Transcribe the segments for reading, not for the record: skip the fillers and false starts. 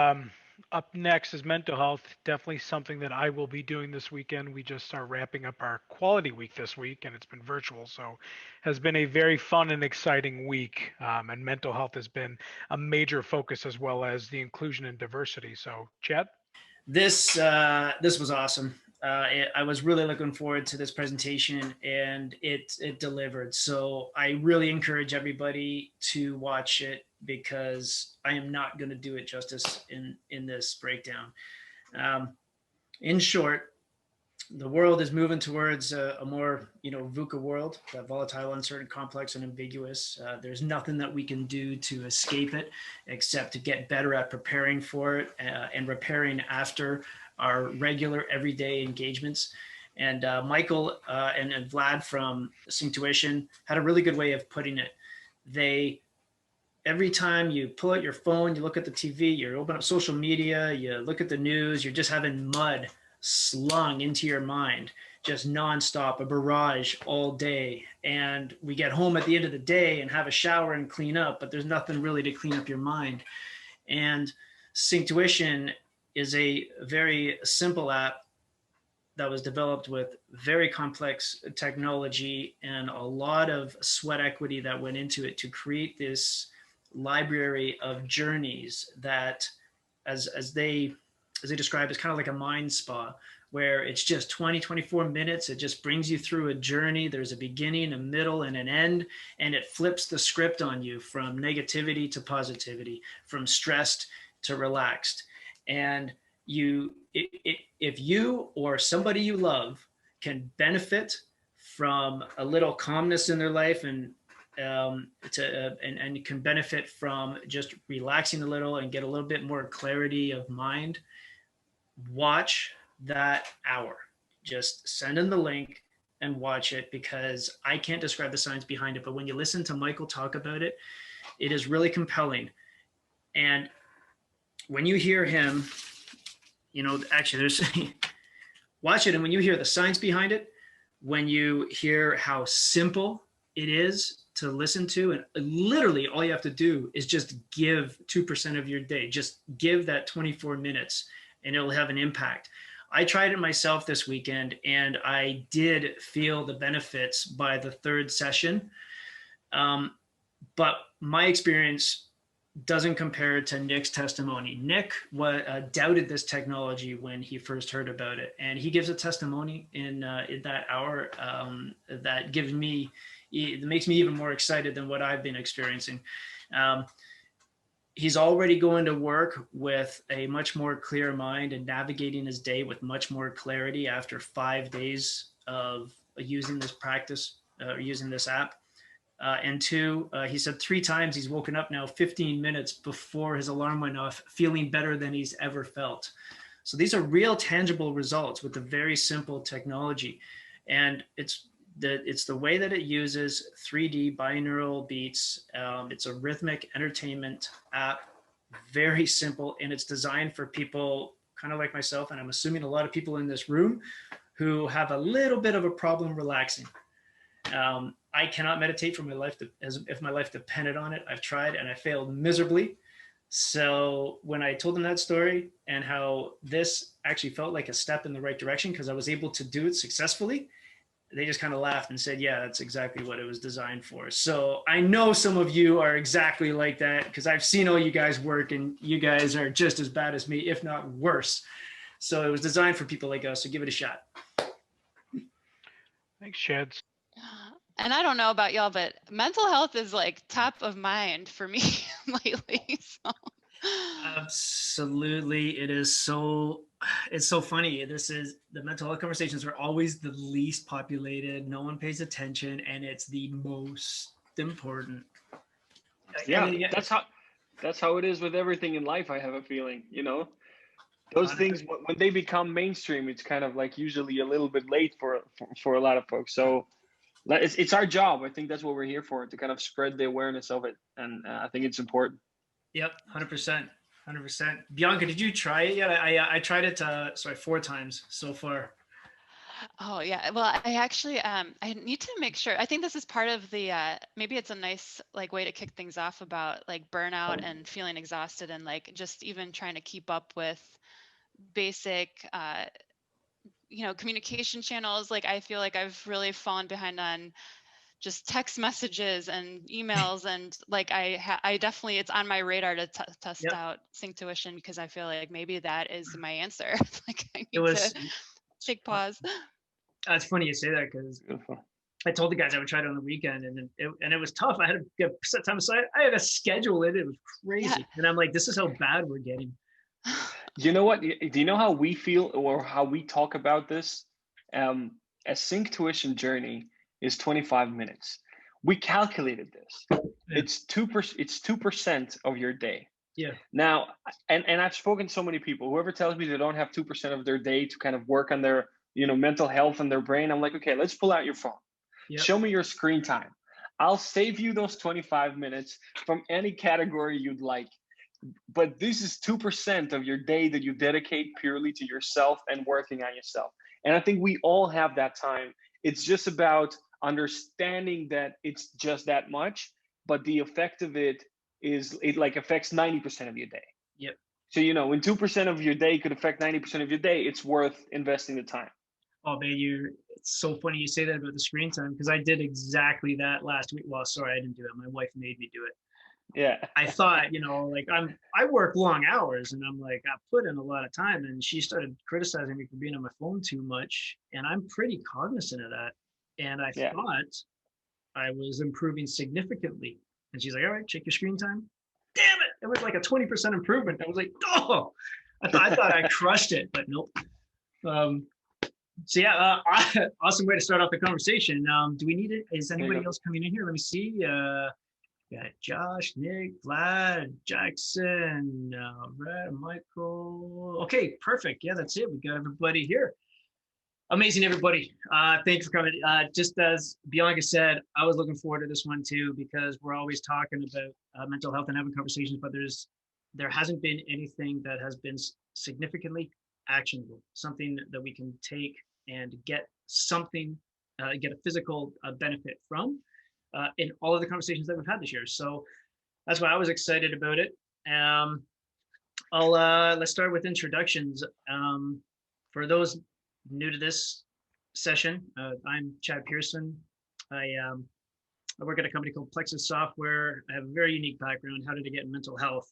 Um, Up next is mental health. Definitely something that I will be doing this weekend. We just are wrapping up our quality week this week, and it's been virtual, so has been a very fun and exciting week. And mental health has been a major focus as well as the inclusion and diversity. So, Chad? This was awesome. I was really looking forward to this presentation, and it delivered. So I really encourage everybody to watch it because I am not going to do it justice in this breakdown. Um, in short, the world is moving towards a more VUCA world, that volatile, uncertain, complex, and ambiguous. There's nothing that we can do to escape it except to get better at preparing for it and repairing after our regular everyday engagements. And Michael and Vlad from Synctuition had a really good way of putting it. They Every time you pull out your phone, you look at the TV, you open up social media, you look at the news, you're just having mud slung into your mind, just nonstop, a barrage all day. And we get home at the end of the day and have a shower and clean up, but there's nothing really to clean up your mind. And Synctuition is a very simple app that was developed with very complex technology and a lot of sweat equity that went into it to create this library of journeys that, as they describe, is kind of like a mind spa where it's just 20-24 minutes. It just brings you through a journey. There's a beginning, a middle, and an end, and it flips the script on you from negativity to positivity, from stressed to relaxed. And if you or somebody you love can benefit from a little calmness in their life and can benefit from just relaxing a little and get a little bit more clarity of mind, watch that hour. Just send in the link and watch it, because I can't describe the science behind it. But when you listen to Michael talk about it, it is really compelling. And when you hear him, actually, there's watch it. And when you hear the science behind it, when you hear how simple it is to listen to, and literally all you have to do is just give 2% of your day, just give that 24 minutes and it'll have an impact. I tried it myself this weekend and I did feel the benefits by the third session. But my experience doesn't compare to Nick's testimony. Nick doubted this technology when he first heard about it, and he gives a testimony in that hour that makes me even more excited than what I've been experiencing. He's already going to work with a much more clear mind and navigating his day with much more clarity after 5 days of using this practice, using this app. And two, he said 3 times he's woken up now 15 minutes before his alarm went off, feeling better than he's ever felt. So these are real tangible results with a very simple technology. And it's the way that it uses 3D binaural beats. It's a rhythmic entertainment app, very simple, and it's designed for people kind of like myself, and I'm assuming a lot of people in this room who have a little bit of a problem relaxing. I cannot meditate for my life as if my life depended on it. I've tried and I failed miserably. So when I told them that story and how this actually felt like a step in the right direction because I was able to do it successfully, they just kind of laughed and said, yeah, that's exactly what it was designed for. So I know some of you are exactly like that because I've seen all you guys work and you guys are just as bad as me, if not worse. So it was designed for people like us. So give it a shot. Thanks, Chad. And I don't know about y'all, but mental health is like top of mind for me lately. So. Absolutely. It's so funny. This is the mental health conversations are always the least populated. No one pays attention, and it's the most important. Yeah, that's how it is with everything in life. I have a feeling, those things when they become mainstream, it's kind of like usually a little bit late for a lot of folks. So it's our job. I think that's what we're here for, to kind of spread the awareness of it, and I think it's important. Yep, 100%. Bianca, did you try it yet? I tried it 4 times so far. Oh yeah. Well, I actually I need to make sure. I think this is part of the maybe it's a nice like way to kick things off about like burnout and feeling exhausted and like just even trying to keep up with basic communication channels. Like I feel like I've really fallen behind on just text messages and emails, and like I definitely, it's on my radar to test Yep. out Synctuition because I feel like maybe that is my answer. Like I It need was, to take pause. it's funny you say that because Beautiful. I told the guys I would try it on the weekend, and it was tough. I had to get set time aside. I had to schedule it. It was crazy, Yeah. and I'm like, this is how bad we're getting. You know what? Do you know how we feel or how we talk about this? A Synctuition journey is 25 minutes. We calculated this. Yeah. It's 2%. It's 2% of your day. Yeah. Now, and I've spoken to so many people. Whoever tells me they don't have 2% of their day to kind of work on their mental health and their brain, I'm like, okay, let's pull out your phone. Yep. Show me your screen time. I'll save you those 25 minutes from any category you'd like. But this is 2% of your day that you dedicate purely to yourself and working on yourself. And I think we all have that time. It's just about understanding that it's just that much, but the effect of it is it like affects 90% of your day. Yep. So, when 2% of your day could affect 90% of your day, it's worth investing the time. Oh man, it's so funny you say that about the screen time because I did exactly that last week. Well, sorry, I didn't do it. My wife made me do it. Yeah. I thought, like I work long hours and I'm like, I put in a lot of time, and she started criticizing me for being on my phone too much. And I'm pretty cognizant of that. And I thought I was improving significantly. And she's like, all right, check your screen time. Damn it. It was like a 20% improvement. I was like, oh, I thought I crushed it, but nope. So yeah, awesome way to start off the conversation. Do we need it? Is anybody else coming in here? Let me see. Got Josh, Nick, Vlad, Jackson, Brad, Michael. Okay, perfect. Yeah, that's it. We got everybody here. Amazing, everybody. Thanks for coming. Just as Bianca said, I was looking forward to this one too because we're always talking about mental health and having conversations, but there hasn't been anything that has been significantly actionable, something that we can take and get something, get a physical benefit from in all of the conversations that we've had this year. So that's why I was excited about it. Let's start with introductions. For those new to this session, I'm Chad Pearson. I work at a company called Plexus Software. I have a very unique background. How did I get in mental health?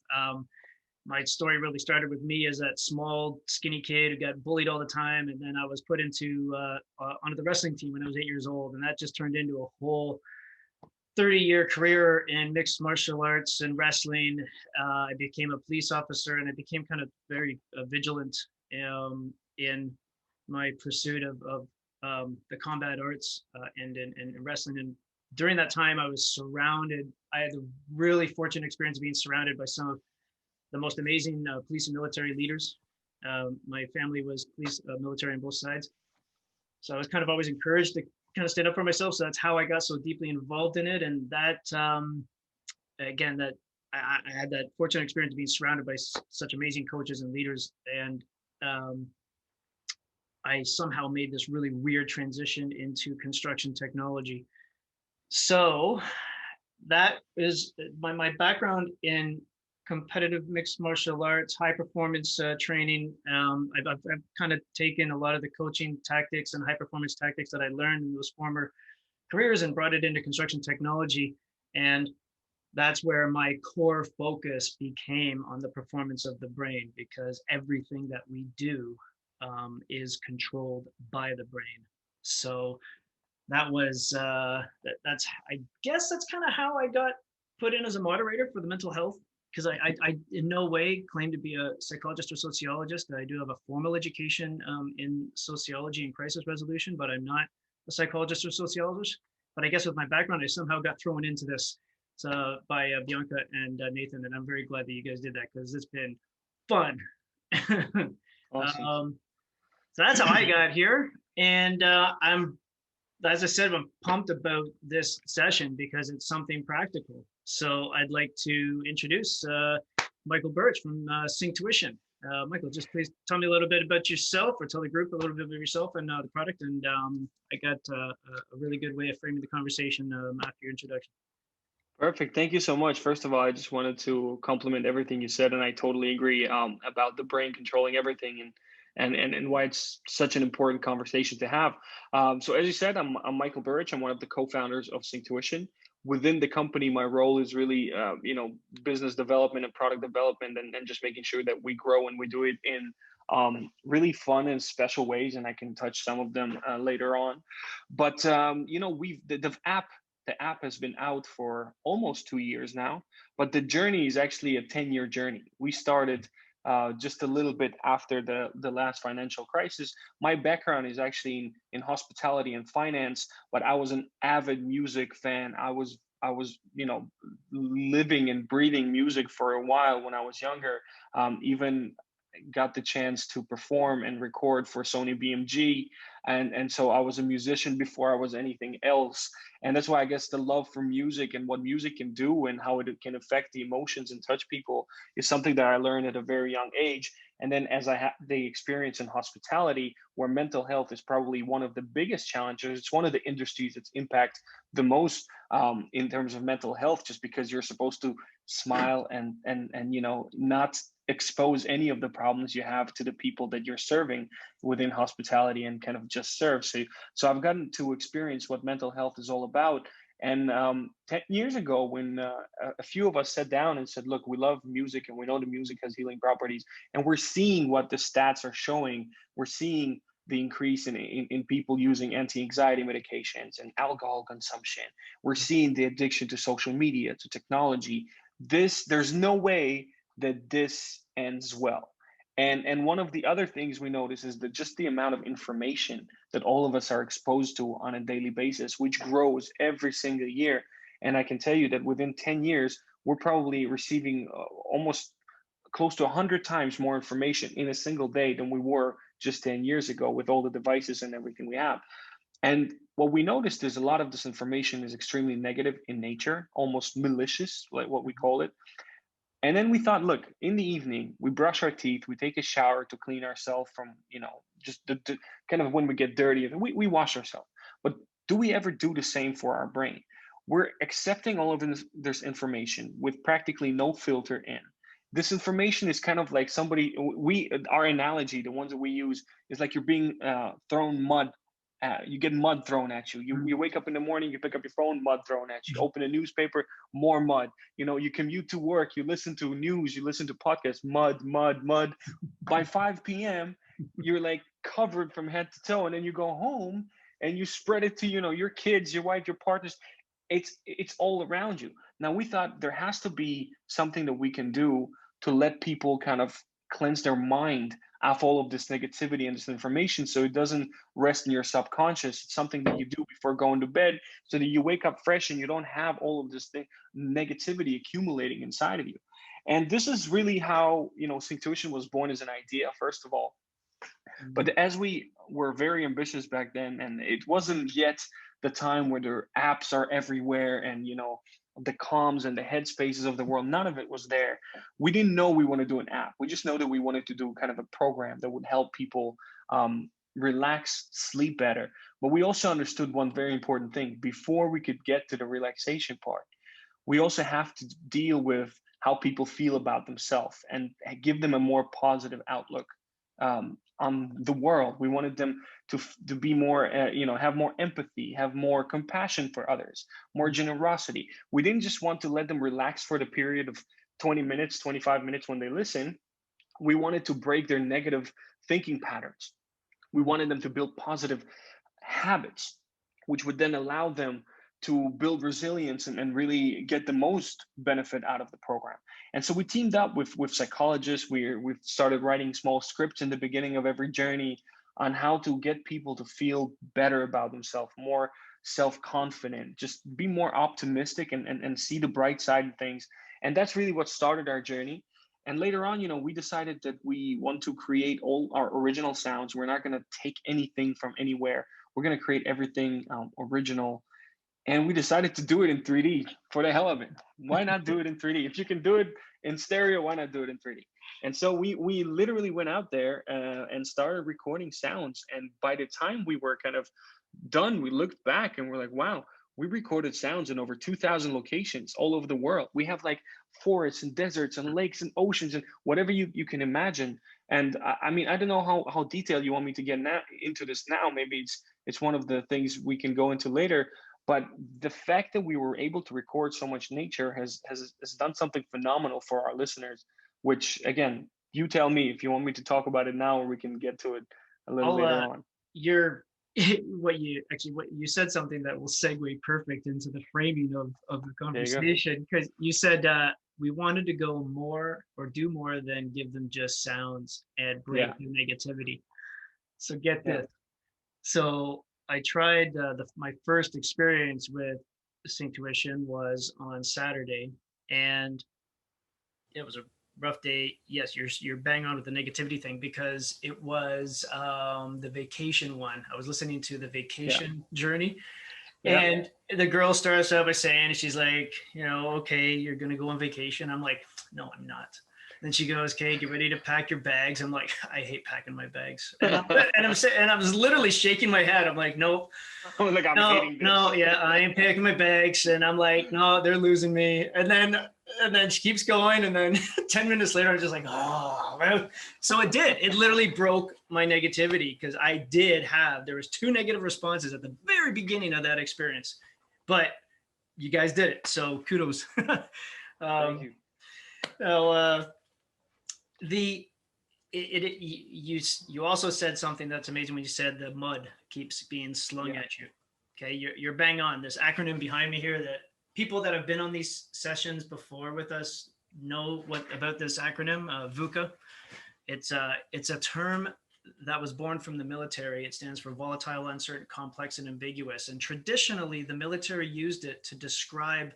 My story really started with me as that small, skinny kid who got bullied all the time. And then I was put onto the wrestling team when I was 8 years old. And that just turned into a whole 30-year career in mixed martial arts and wrestling. I became a police officer, and I became kind of very vigilant in my pursuit of the combat arts and wrestling. And during that time, I had the really fortunate experience of being surrounded by some of the most amazing police and military leaders. My family was police, military on both sides. So I was kind of always encouraged to kind of stand up for myself. So that's how I got so deeply involved in it. And that, again, that I had that fortunate experience of being surrounded by such amazing coaches and leaders. And I somehow made this really weird transition into construction technology. So that is my background in competitive mixed martial arts, high performance training. I've kind of taken a lot of the coaching tactics and high performance tactics that I learned in those former careers and brought it into construction technology. And that's where my core focus became on the performance of the brain, because everything that we do is controlled by the brain. So that was, that's, I guess that's kind of how I got put in as a moderator for the mental health, because I in no way claim to be a psychologist or sociologist. I do have a formal education in sociology and crisis resolution, but I'm not a psychologist or sociologist. But I guess with my background, I somehow got thrown into this by Bianca and Nathan, and I'm very glad that you guys did that because it's been fun. Awesome. So that's how I got here, and as I said, I'm pumped about this session because it's something practical. So I'd like to introduce Michael Burish from Synctuition. Michael, just please tell me a little bit about yourself, or tell the group a little bit about yourself and the product. And I got a really good way of framing the conversation after your introduction. Perfect. Thank you so much. First of all, I just wanted to compliment everything you said, and I totally agree about the brain controlling everything and why it's such an important conversation to have. So as you said, I'm Michael Burish. I'm one of the co-founders of Synctuition. Within the company, my role is really business development and product development, and just making sure that we grow, and we do it in really fun and special ways. And I can touch some of them later on. But the app has been out for almost 2 years now, but the journey is actually a 10-year journey. We started just a little bit after the last financial crisis. My background is actually in hospitality and finance, but I was an avid music fan. I was living and breathing music for a while when I was younger. Even got the chance to perform and record for Sony BMG, and so I was a musician before I was anything else. And that's why I guess the love for music and what music can do and how it can affect the emotions and touch people is something that I learned at a very young age. And then as I had the experience in hospitality, where mental health is probably one of the biggest challenges, it's one of the industries that's impact the most in terms of mental health, just because you're supposed to smile and not expose any of the problems you have to the people that you're serving within hospitality, and kind of just serve. So I've gotten to experience what mental health is all about. And 10 years ago, when a few of us sat down and said, look, we love music and we know the music has healing properties, and we're seeing what the stats are showing. We're seeing the increase in people using anti-anxiety medications and alcohol consumption. We're seeing the addiction to social media, to technology. There's no way that this ends well. And one of the other things we notice is that just the amount of information that all of us are exposed to on a daily basis, which grows every single year. And I can tell you that within 10 years, we're probably receiving almost close to 100 times more information in a single day than we were just 10 years ago, with all the devices and everything we have. And what we noticed is a lot of this information is extremely negative in nature, almost malicious, like what we call it. And then we thought, look, in the evening, we brush our teeth, we take a shower to clean ourselves from, just the kind of when we get dirty, we wash ourselves. But do we ever do the same for our brain? We're accepting all of this information with practically no filter in. This information is kind of like our analogy, the ones that we use, is like you're being thrown mud. You get mud thrown at you. You wake up in the morning, you pick up your phone, mud thrown at you. Open a newspaper, more mud. You commute to work, you listen to news, you listen to podcasts, mud, mud, mud. By 5 p.m., you're like covered from head to toe. And then you go home and you spread it to, your kids, your wife, your partners. It's all around you. Now, we thought there has to be something that we can do to let people kind of cleanse their mind of all of this negativity and this information, so it doesn't rest in your subconscious. It's something that you do before going to bed, so that you wake up fresh and you don't have all of this negativity accumulating inside of you. And this is really how Synctuition was born, as an idea, first of all. But as we were very ambitious back then, and it wasn't yet the time where the apps are everywhere, and the Calms and the Headspaces of the world, none of it was there. We didn't know we want to do an app. We just know that we wanted to do kind of a program that would help people relax, sleep better. But we also understood one very important thing. Before we could get to the relaxation part, we also have to deal with how people feel about themselves and give them a more positive outlook on the world. We wanted them to be more, have more empathy, have more compassion for others, more generosity. We didn't just want to let them relax for the period of 20 minutes, 25 minutes when they listen. We wanted to break their negative thinking patterns. We wanted them to build positive habits, which would then allow them to build resilience and really get the most benefit out of the program. And so we teamed up with psychologists. We've started writing small scripts in the beginning of every journey on how to get people to feel better about themselves, more self-confident, just be more optimistic and see the bright side of things. And that's really what started our journey. And later on, we decided that we want to create all our original sounds. We're not going to take anything from anywhere. We're going to create everything original. And we decided to do it in 3D for the hell of it. Why not do it in 3D? If you can do it in stereo, why not do it in 3D? And so we literally went out there and started recording sounds. And by the time we were kind of done, we looked back and we're like, wow, we recorded sounds in over 2,000 locations all over the world. We have like forests and deserts and lakes and oceans and whatever you can imagine. And I mean, I don't know how detailed you want me to get into this now. Maybe it's one of the things we can go into later. But the fact that we were able to record so much nature has done something phenomenal for our listeners, which again, you tell me if you want me to talk about it now, or we can get to it a little later on. What you said something that will segue perfect into the framing of the conversation, because you said we wanted to go more or do more than give them just sounds and break the negativity. So get this. So I tried my first experience with Synctuition was on Saturday, and it was a rough day. Yes, you're bang on with the negativity thing, because it was the vacation one. I was listening to the vacation journey, and the girl starts out by saying, she's like, okay, you're gonna go on vacation. I'm like, no, I'm not. Then she goes, okay, get ready to pack your bags. I'm like, I hate packing my bags. And I was literally shaking my head. I'm like, nope. I'm hating this. No, I ain't packing my bags. And I'm like, no, they're losing me. And then she keeps going. And then 10 minutes later, I'm just like, oh, man. So it did. It literally broke my negativity, because there was 2 negative responses at the very beginning of that experience. But you guys did it. So kudos. Thank you. So, you also said something that's amazing when you said the mud keeps being slung at you. Okay, you're bang on. This acronym behind me here, that people that have been on these sessions before with us know about this acronym, VUCA. It's a term that was born from the military. It stands for volatile, uncertain, complex, and ambiguous. And traditionally, the military used it to describe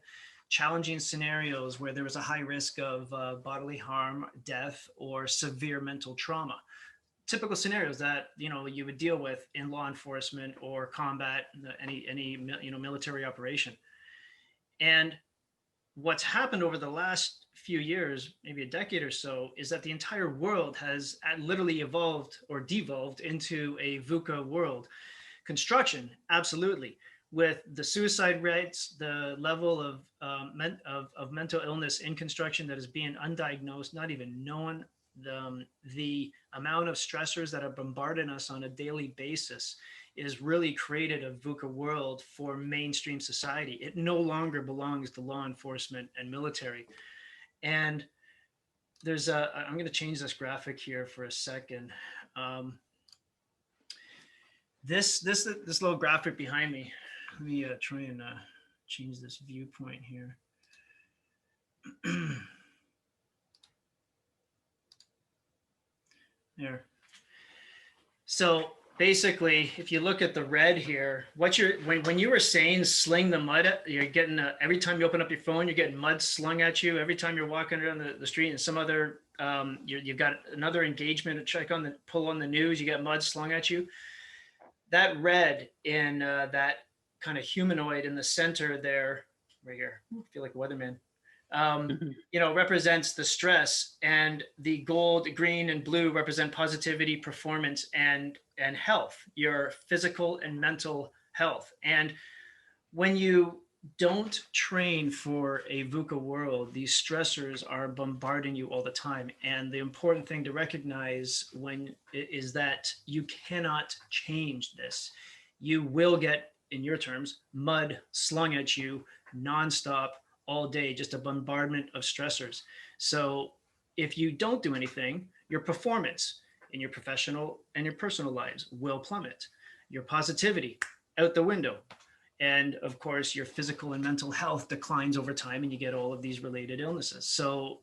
challenging scenarios where there was a high risk of bodily harm, death, or severe mental trauma. Typical scenarios that you would deal with in law enforcement or combat, any military operation. And what's happened over the last few years, maybe a decade or so, is that the entire world has literally evolved or devolved into a VUCA world. Construction, absolutely. With the suicide rates, the level of mental illness in construction that is being undiagnosed, not even known, the amount of stressors that are bombarding us on a daily basis is really created a VUCA world for mainstream society. It no longer belongs to law enforcement and military. And I'm going to change this graphic here for a second. This little graphic behind me. Let me try and change this viewpoint here. There. So basically, if you look at the red here, when you were saying sling the mud, you're getting every time you open up your phone, you're getting mud slung at you. Every time you're walking around the street and some other, you've got another engagement to pull on the news, you got mud slung at you. That red in that kind of humanoid in the center there, right here, I feel like a weatherman, represents the stress, and the gold, green, and blue represent positivity, performance, and health, your physical and mental health. And when you don't train for a VUCA world, these stressors are bombarding you all the time. And the important thing to recognize is that you cannot change this. You will get, in your terms, mud slung at you nonstop all day, just a bombardment of stressors. So if you don't do anything, your performance in your professional and your personal lives will plummet. Your positivity out the window. And of course, your physical and mental health declines over time, and you get all of these related illnesses. So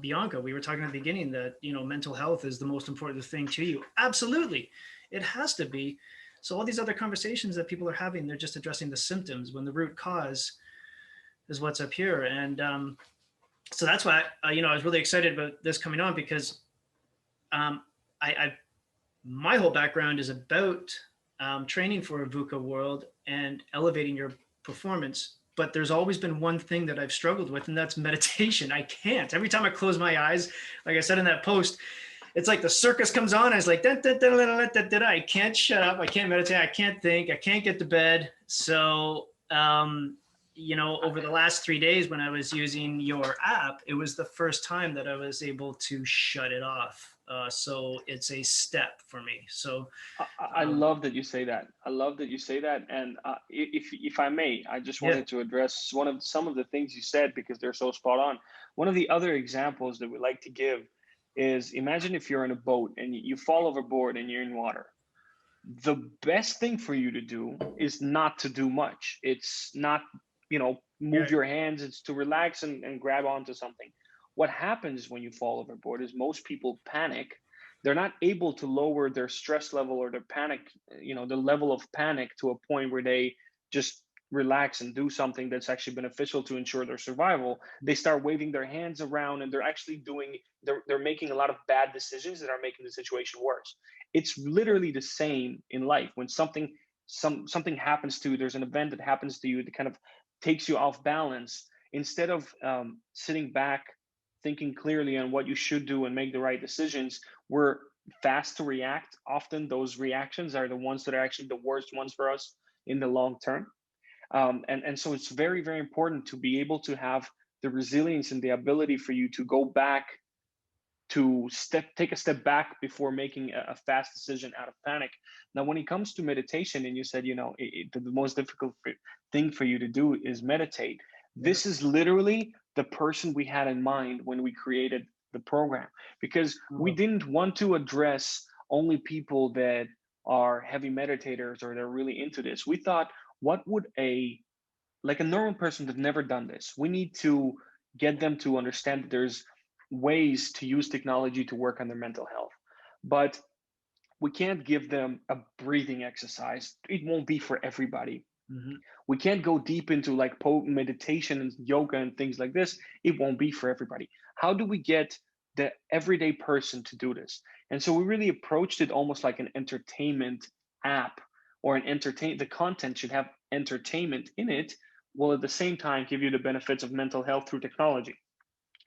Bianca, we were talking at the beginning that, mental health is the most important thing to you. Absolutely. It has to be. So all these other conversations that people are having, they're just addressing the symptoms when the root cause is what's up here. And so that's why, I was really excited about this coming on, because my whole background is about training for a VUCA world and elevating your performance but there's always been one thing that I've struggled with, and that's meditation. I can't. Every time I close my eyes, like I said in that post, it's like the circus comes on. I was like, I can't shut up. I can't meditate. I can't think. I can't get to bed. So, over the last 3 days when I was using your app, it was the first time that I was able to shut it off. So it's a step for me. So I love that you say that. I love that you say that. And if I may, I just wanted to address some of the things you said because they're so spot on. One of the other examples that we like to give is, imagine if you're in a boat and you fall overboard and you're in water. The best thing for you to do is not to do much. It's not, move your hands. It's to relax and grab onto something. What happens when you fall overboard is most people panic. They're not able to lower their stress level or their panic, the level of panic to a point where they just relax and do something that's actually beneficial to ensure their survival. They start waving their hands around and they're actually they're making a lot of bad decisions that are making the situation worse. It's literally the same in life. When something happens to you, there's an event that happens to you that kind of takes you off balance. Instead of sitting back, thinking clearly on what you should do and make the right decisions, we're fast to react. Often those reactions are the ones that are actually the worst ones for us in the long term. And so it's very, very important to be able to have the resilience and the ability for you to go back, to take a step back before making a fast decision out of panic. Now, when it comes to meditation, and you said, the most difficult thing for you to do is meditate. This is literally the person we had in mind when we created the program, because we didn't want to address only people that are heavy meditators or they're really into this. We thought, what would a normal person that's never done this? We need to get them to understand that there's ways to use technology to work on their mental health, but we can't give them a breathing exercise. It won't be for everybody. Mm-hmm. We can't go deep into like potent meditation and yoga and things like this. It won't be for everybody. How do we get the everyday person to do this? And so we really approached it almost like an entertainment app, or the content should have entertainment in it, while at the same time give you the benefits of mental health through technology.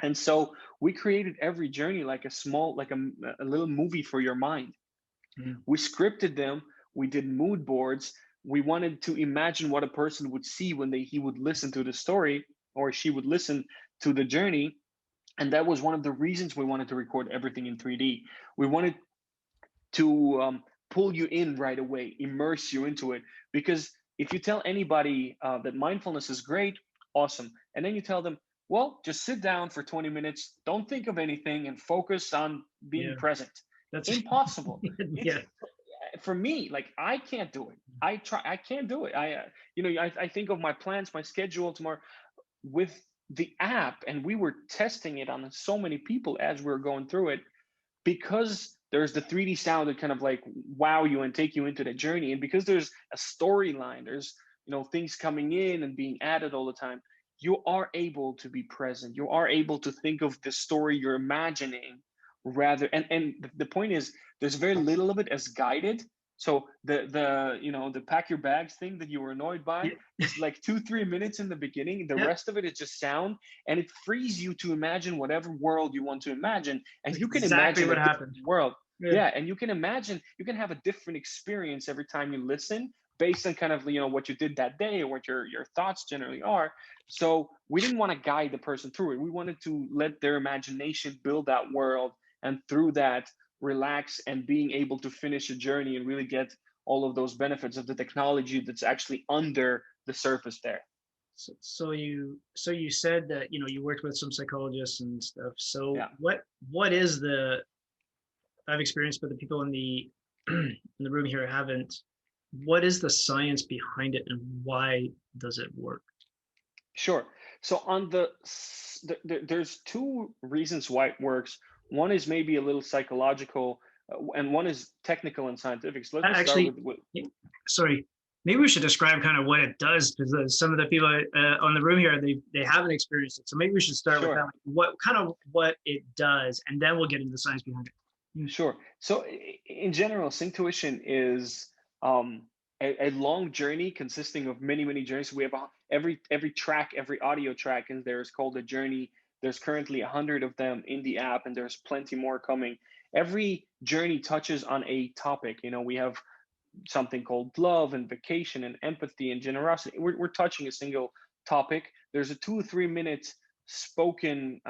And so we created every journey like a little movie for your mind. Mm. We scripted them. We did mood boards. We wanted to imagine what a person would see when he would listen to the story, or she would listen to the journey. And that was one of the reasons we wanted to record everything in 3D. We wanted to pull you in right away, immerse you into it. Because if you tell anybody that mindfulness is great, awesome, and then you tell them, well, just sit down for 20 minutes, don't think of anything, and focus on being present. That's impossible. For me, like, I can't do it. I can't do it. I think of my plans, my schedule tomorrow with the app, and we were testing it on so many people as we were going through it, because there's the 3D sound that kind of like wow you and take you into the journey. And because there's a storyline, there's, things coming in and being added all the time, you are able to be present. You are able to think of the story you're imagining rather. And the point is, there's very little of it as guided. So the pack your bags thing that you were annoyed by, it's like 2-3 minutes in the beginning. The rest of it is just sound, and it frees you to imagine whatever world you want to imagine. And you can imagine what happened. World. Yeah. And you can imagine, you can have a different experience every time you listen, based on kind of what you did that day or what your thoughts generally are. So we didn't want to guide the person through it. We wanted to let their imagination build that world, and through that relax and being able to finish a journey and really get all of those benefits of the technology that's actually under the surface there. So you said that you worked with some psychologists and stuff. So what is the, I've experienced, but the people in the in the room here haven't, what is the science behind it, and why does it work? Sure. So on there's two reasons why it works. One is maybe a little psychological, and one is technical and scientific. So let's start with sorry, maybe we should describe kind of what it does, because some of the people on the room here, they haven't experienced it. So maybe we should start with that, what it does, and then we'll get into the science behind it. Sure. So in general, Synctuition is a long journey consisting of many, many journeys. We have every track, every audio track in there is called a journey. There's currently 100 of them in the app, and there's plenty more coming. Every journey touches on a topic. You know, we have something called love and vacation and empathy and generosity. We're touching a single topic. There's a 2 or 3 minute spoken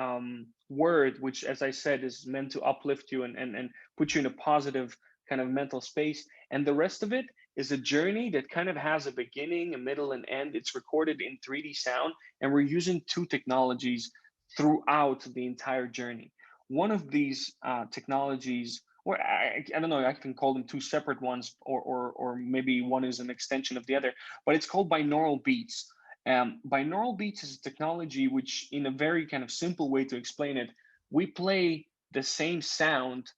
word, which, as I said, is meant to uplift you and put you in a positive kind of mental space. And the rest of it is a journey that kind of has a beginning, a middle, and end. It's recorded in 3D sound, and we're using 2 technologies throughout the entire journey. One of these technologies, or I don't know, I can call them 2 separate ones, or maybe one is an extension of the other, but it's called binaural beats. Binaural beats is a technology which, in a very kind of simple way to explain it, we play the same sound,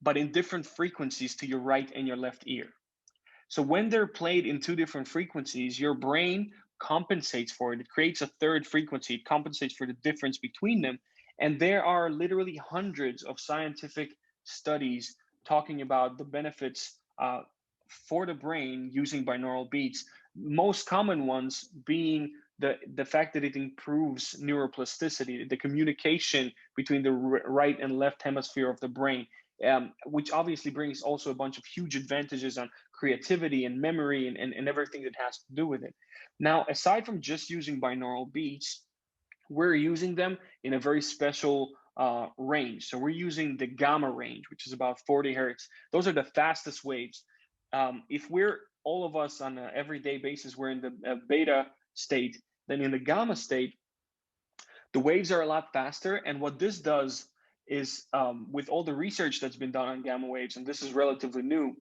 but in different frequencies to your right and your left ear. So when they're played in 2 different frequencies, your brain compensates for it. It creates a 3rd frequency. It compensates for the difference between them. And there are literally hundreds of scientific studies talking about the benefits for the brain using binaural beats. Most common ones being the fact that it improves neuroplasticity, the communication between the right and left hemisphere of the brain, which obviously brings also a bunch of huge advantages on creativity and memory and everything that has to do with it. Now, aside from just using binaural beats, we're using them in a very special range. So we're using the gamma range, which is about 40 hertz. Those are the fastest waves. If we're all of us on an everyday basis, we're in the beta state, then in the gamma state, the waves are a lot faster. And what this does is, with all the research that's been done on gamma waves, and this is relatively new,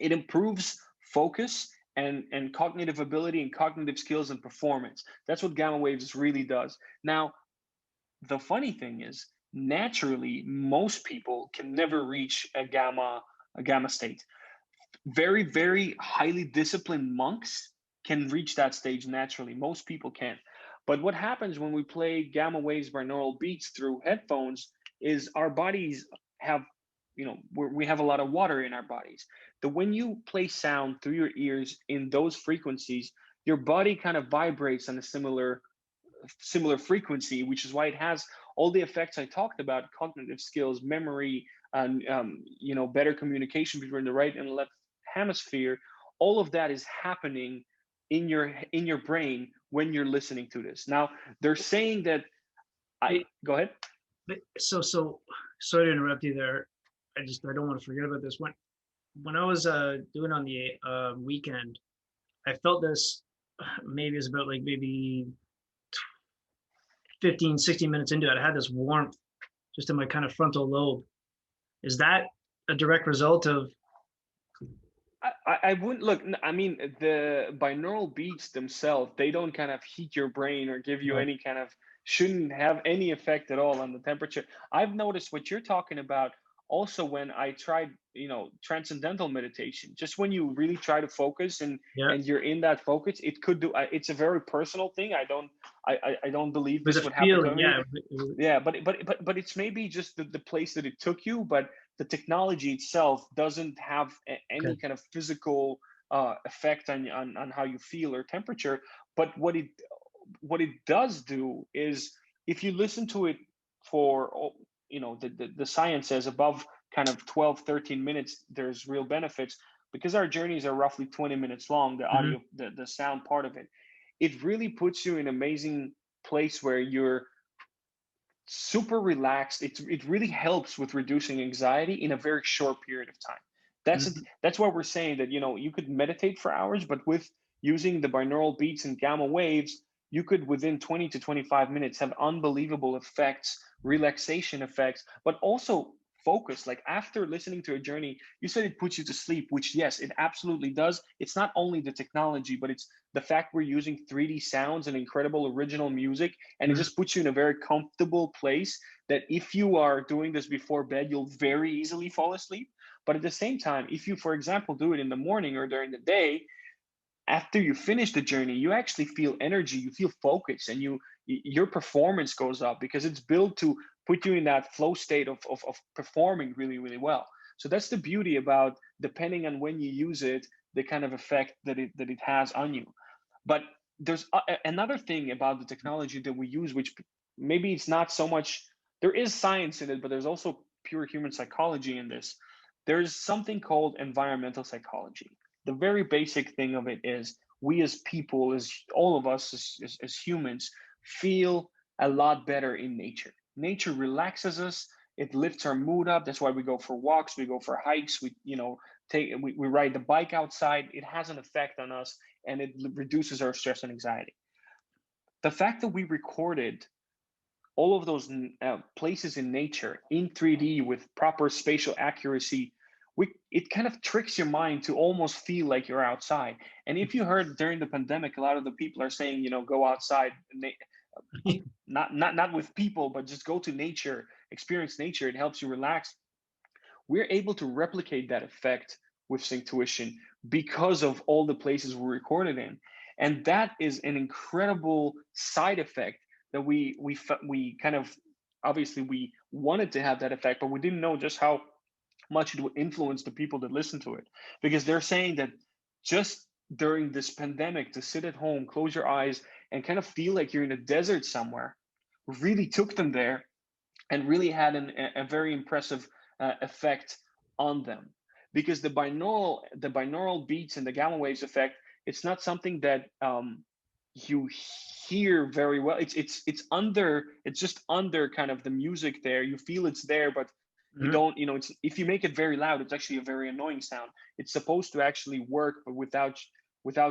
it improves focus and cognitive ability and cognitive skills and performance. That's what gamma waves really does. Now, the funny thing is, naturally, most people can never reach a gamma state. Very, very highly disciplined monks can reach that stage naturally. Most people can't. But what happens when we play gamma waves binaural beats through headphones is our bodies have, we have a lot of water in our bodies. When you play sound through your ears in those frequencies, your body kind of vibrates on a similar frequency, which is why it has all the effects I talked about: cognitive skills, memory, and better communication between the right and left hemisphere. All of that is happening in your brain when you're listening to this. Now, they're saying that go ahead. So sorry to interrupt you there. I don't want to forget about this. When I was doing on the weekend, I felt this. Maybe it's about maybe 15, 16 minutes into it. I had this warmth just in my kind of frontal lobe. Is that a direct result of? I wouldn't look. I mean, the binaural beats themselves, they don't kind of heat your brain or give you any kind of, shouldn't have any effect at all on the temperature. I've noticed what you're talking about also when I tried, transcendental meditation. Just when you really try to focus and you're in that focus, it could do. It's a very personal thing. I don't believe this would happen to me. Yeah, but it's maybe just the place that it took you, but the technology itself doesn't have any kind of physical effect on how you feel or temperature. But what it does do is, if you listen to it for, the science says above kind of 12, 13 minutes, there's real benefits, because our journeys are roughly 20 minutes long, the audio, the sound part of it. It really puts you in an amazing place where you're super relaxed. It really helps with reducing anxiety in a very short period of time. That's why we're saying that, you could meditate for hours, but with using the binaural beats and gamma waves, you could, within 20 to 25 minutes, have unbelievable effects, relaxation effects, but also focus. Like, after listening to a journey, you said it puts you to sleep, which, yes, it absolutely does. It's not only the technology, but it's the fact we're using 3D sounds and incredible original music, and it just puts you in a very comfortable place that if you are doing this before bed, you'll very easily fall asleep. But at the same time, if you, for example, do it in the morning or during the day, after you finish the journey, you actually feel energy, you feel focus, and your performance goes up, because it's built to put you in that flow state of performing really, really well. So that's the beauty about, depending on when you use it, the kind of effect that it has on you. But there's another thing about the technology that we use, which maybe it's not so much, there is science in it, but there's also pure human psychology in this. There's something called environmental psychology. The very basic thing of it is we as people, as all of us as humans, feel a lot better in nature. Nature relaxes us. It lifts our mood up. That's why we go for walks, we go for hikes, we ride the bike outside. It has an effect on us, and it reduces our stress and anxiety. The fact that we recorded all of those places in nature in 3D with proper spatial accuracy, it kind of tricks your mind to almost feel like you're outside. And if you heard during the pandemic, a lot of the people are saying, go outside, not with people, but just go to nature, experience nature. It helps you relax. We're able to replicate that effect with Synctuition because of all the places we recorded in. And that is an incredible side effect that we kind of, obviously we wanted to have that effect, but we didn't know just how much it would influence the people that listen to it. Because they're saying that just during this pandemic, to sit at home, close your eyes, and kind of feel like you're in a desert somewhere really took them there and really had a very impressive effect on them. Because the binaural beats and the gamma waves effect, it's not something that you hear very well. It's just under kind of the music there. You feel it's there, but you don't, it's, if you make it very loud, it's actually a very annoying sound. It's supposed to actually work, but without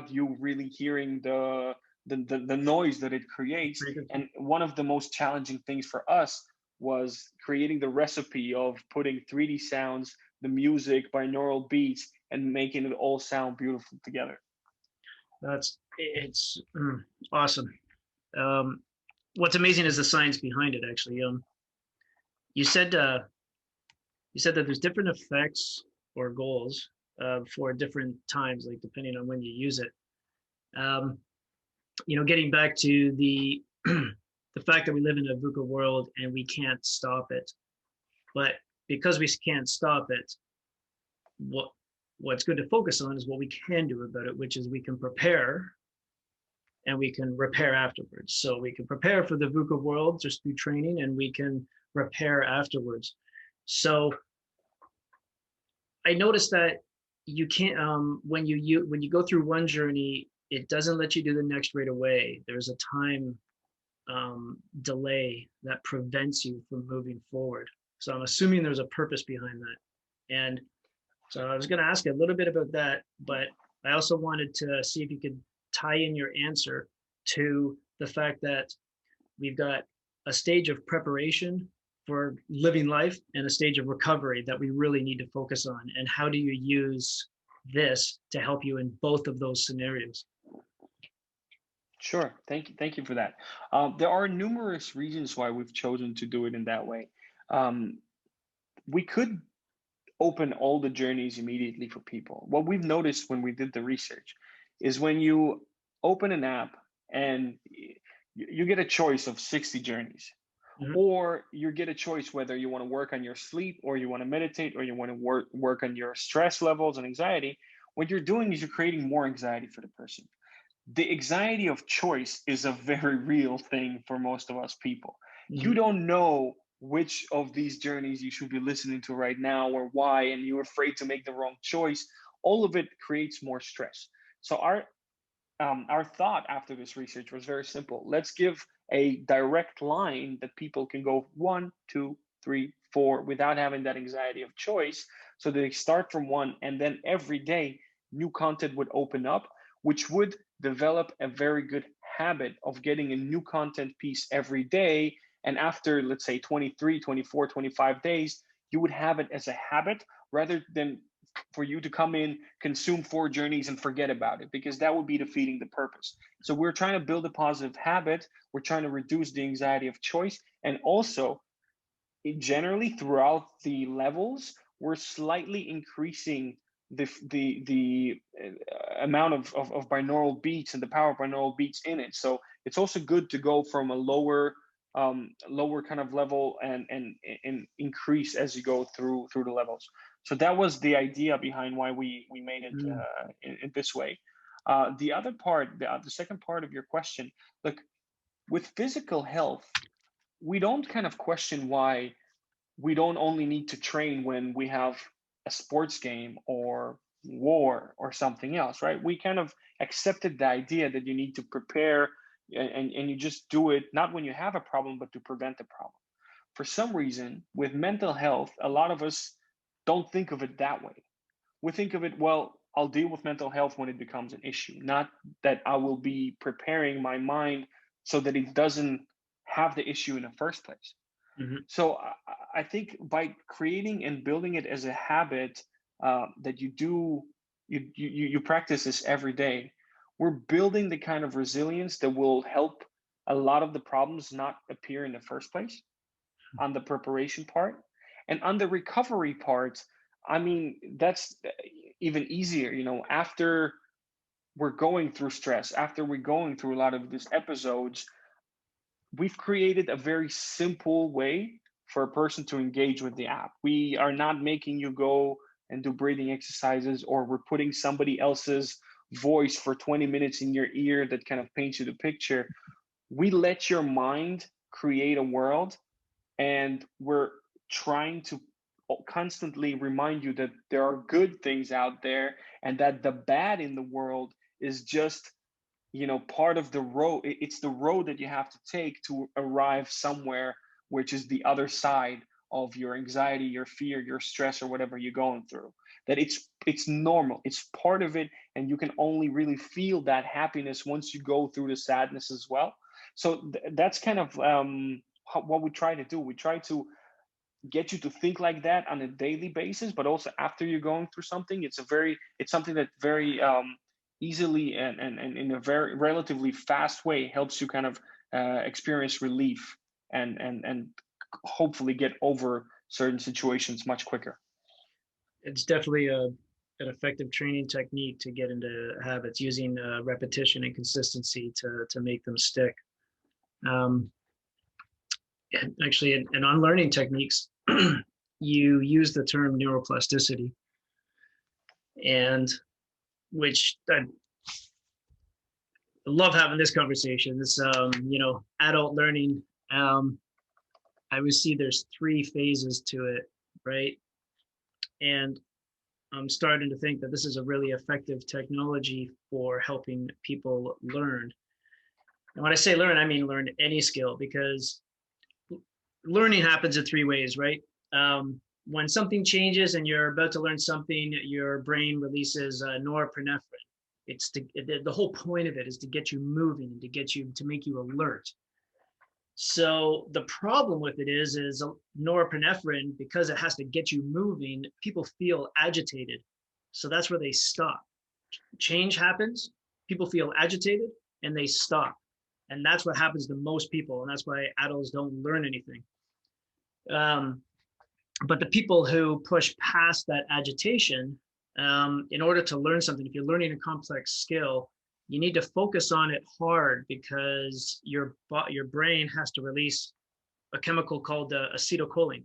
you really hearing the noise that it creates. And one of the most challenging things for us was creating the recipe of putting 3D sounds, the music, binaural beats, and making it all sound beautiful together. It's awesome. What's amazing is the science behind it. Actually, you said that there's different effects or goals for different times, like depending on when you use it. Getting back to the the fact that we live in a VUCA world and we can't stop it, but because we can't stop it, what's good to focus on is what we can do about it, which is we can prepare and we can repair afterwards. So we can prepare for the VUCA world just through training, and we can repair afterwards. So I noticed that you can't when you go through one journey, it doesn't let you do the next right away. There's a time delay that prevents you from moving forward. So I'm assuming there's a purpose behind that. And so I was going to ask you a little bit about that, but I also wanted to see if you could tie in your answer to the fact that we've got a stage of preparation for living life and a stage of recovery that we really need to focus on. And how do you use this to help you in both of those scenarios? Sure. Thank you for that. There are numerous reasons why we've chosen to do it in that way. We could open all the journeys immediately for people. What we've noticed when we did the research is when you open an app and you get a choice of 60 journeys, or you get a choice whether you want to work on your sleep, or you want to meditate, or you want to work on your stress levels and anxiety. What you're doing is you're creating more anxiety for the person. The anxiety of choice is a very real thing for most of us people. You don't know which of these journeys you should be listening to right now or why, and you're afraid to make the wrong choice. All of it creates more stress. So our thought after this research was very simple. Let's give a direct line that people can go 1, 2, 3, 4 without having that anxiety of choice. So they start from 1, and then every day new content would open up, which would develop a very good habit of getting a new content piece every day. And after, let's say, 23, 24, 25 days, you would have it as a habit rather than for you to come in, consume 4 journeys and forget about it, because that would be defeating the purpose. So we're trying to build a positive habit. We're trying to reduce the anxiety of choice. And also, generally throughout the levels, we're slightly increasing the amount of binaural beats and the power of binaural beats in it. So it's also good to go from a lower kind of level and increase as you go through the levels. So that was the idea behind why we made it in this way. The other part, the second part of your question, look, with physical health, we don't kind of question why we don't only need to train when we have a sports game or war or something else, right? We kind of accepted the idea that you need to prepare and you just do it not when you have a problem, but to prevent the problem. For some reason, with mental health, a lot of us don't think of it that way. We think of it, well, I'll deal with mental health when it becomes an issue, not that I will be preparing my mind so that it doesn't have the issue in the first place. Mm-hmm. So I think by creating and building it as a habit that you do, you practice this every day, we're building the kind of resilience that will help a lot of the problems not appear in the first place on the preparation part. And on the recovery part, I mean, that's even easier, you know, after we're going through stress, after we're going through a lot of these episodes, we've created a very simple way for a person to engage with the app. We are not making you go and do breathing exercises, or we're putting somebody else's voice for 20 minutes in your ear that kind of paints you the picture. We let your mind create a world, and we're trying to constantly remind you that there are good things out there and that the bad in the world is just, you know, part of the road. It's the road that you have to take to arrive somewhere, which is the other side of your anxiety, your fear, your stress, or whatever you're going through. That it's normal, it's part of it, and you can only really feel that happiness once you go through the sadness as well. So that's kind of what we try to do. We try to get you to think like that on a daily basis, but also after you're going through something, it's something that very easily and in a very relatively fast way helps you kind of experience relief and hopefully get over certain situations much quicker. It's definitely an effective training technique to get into habits, using repetition and consistency to make them stick. Actually, in unlearning techniques, you use the term neuroplasticity, and which I love having this conversation. This, adult learning. I would see there's 3 phases to it, right? And I'm starting to think that this is a really effective technology for helping people learn. And when I say learn, I mean learn any skill, because learning happens in 3 ways, right? When something changes and you're about to learn something, your brain releases norepinephrine. It's the whole point of it is to get you moving and to make you alert. So the problem with it is norepinephrine, because it has to get you moving, people feel agitated. So that's where they stop. Change happens, people feel agitated, and they stop. And that's what happens to most people. And that's why adults don't learn anything. But the people who push past that agitation, in order to learn something, if you're learning a complex skill, you need to focus on it hard, because your brain has to release a chemical called acetylcholine.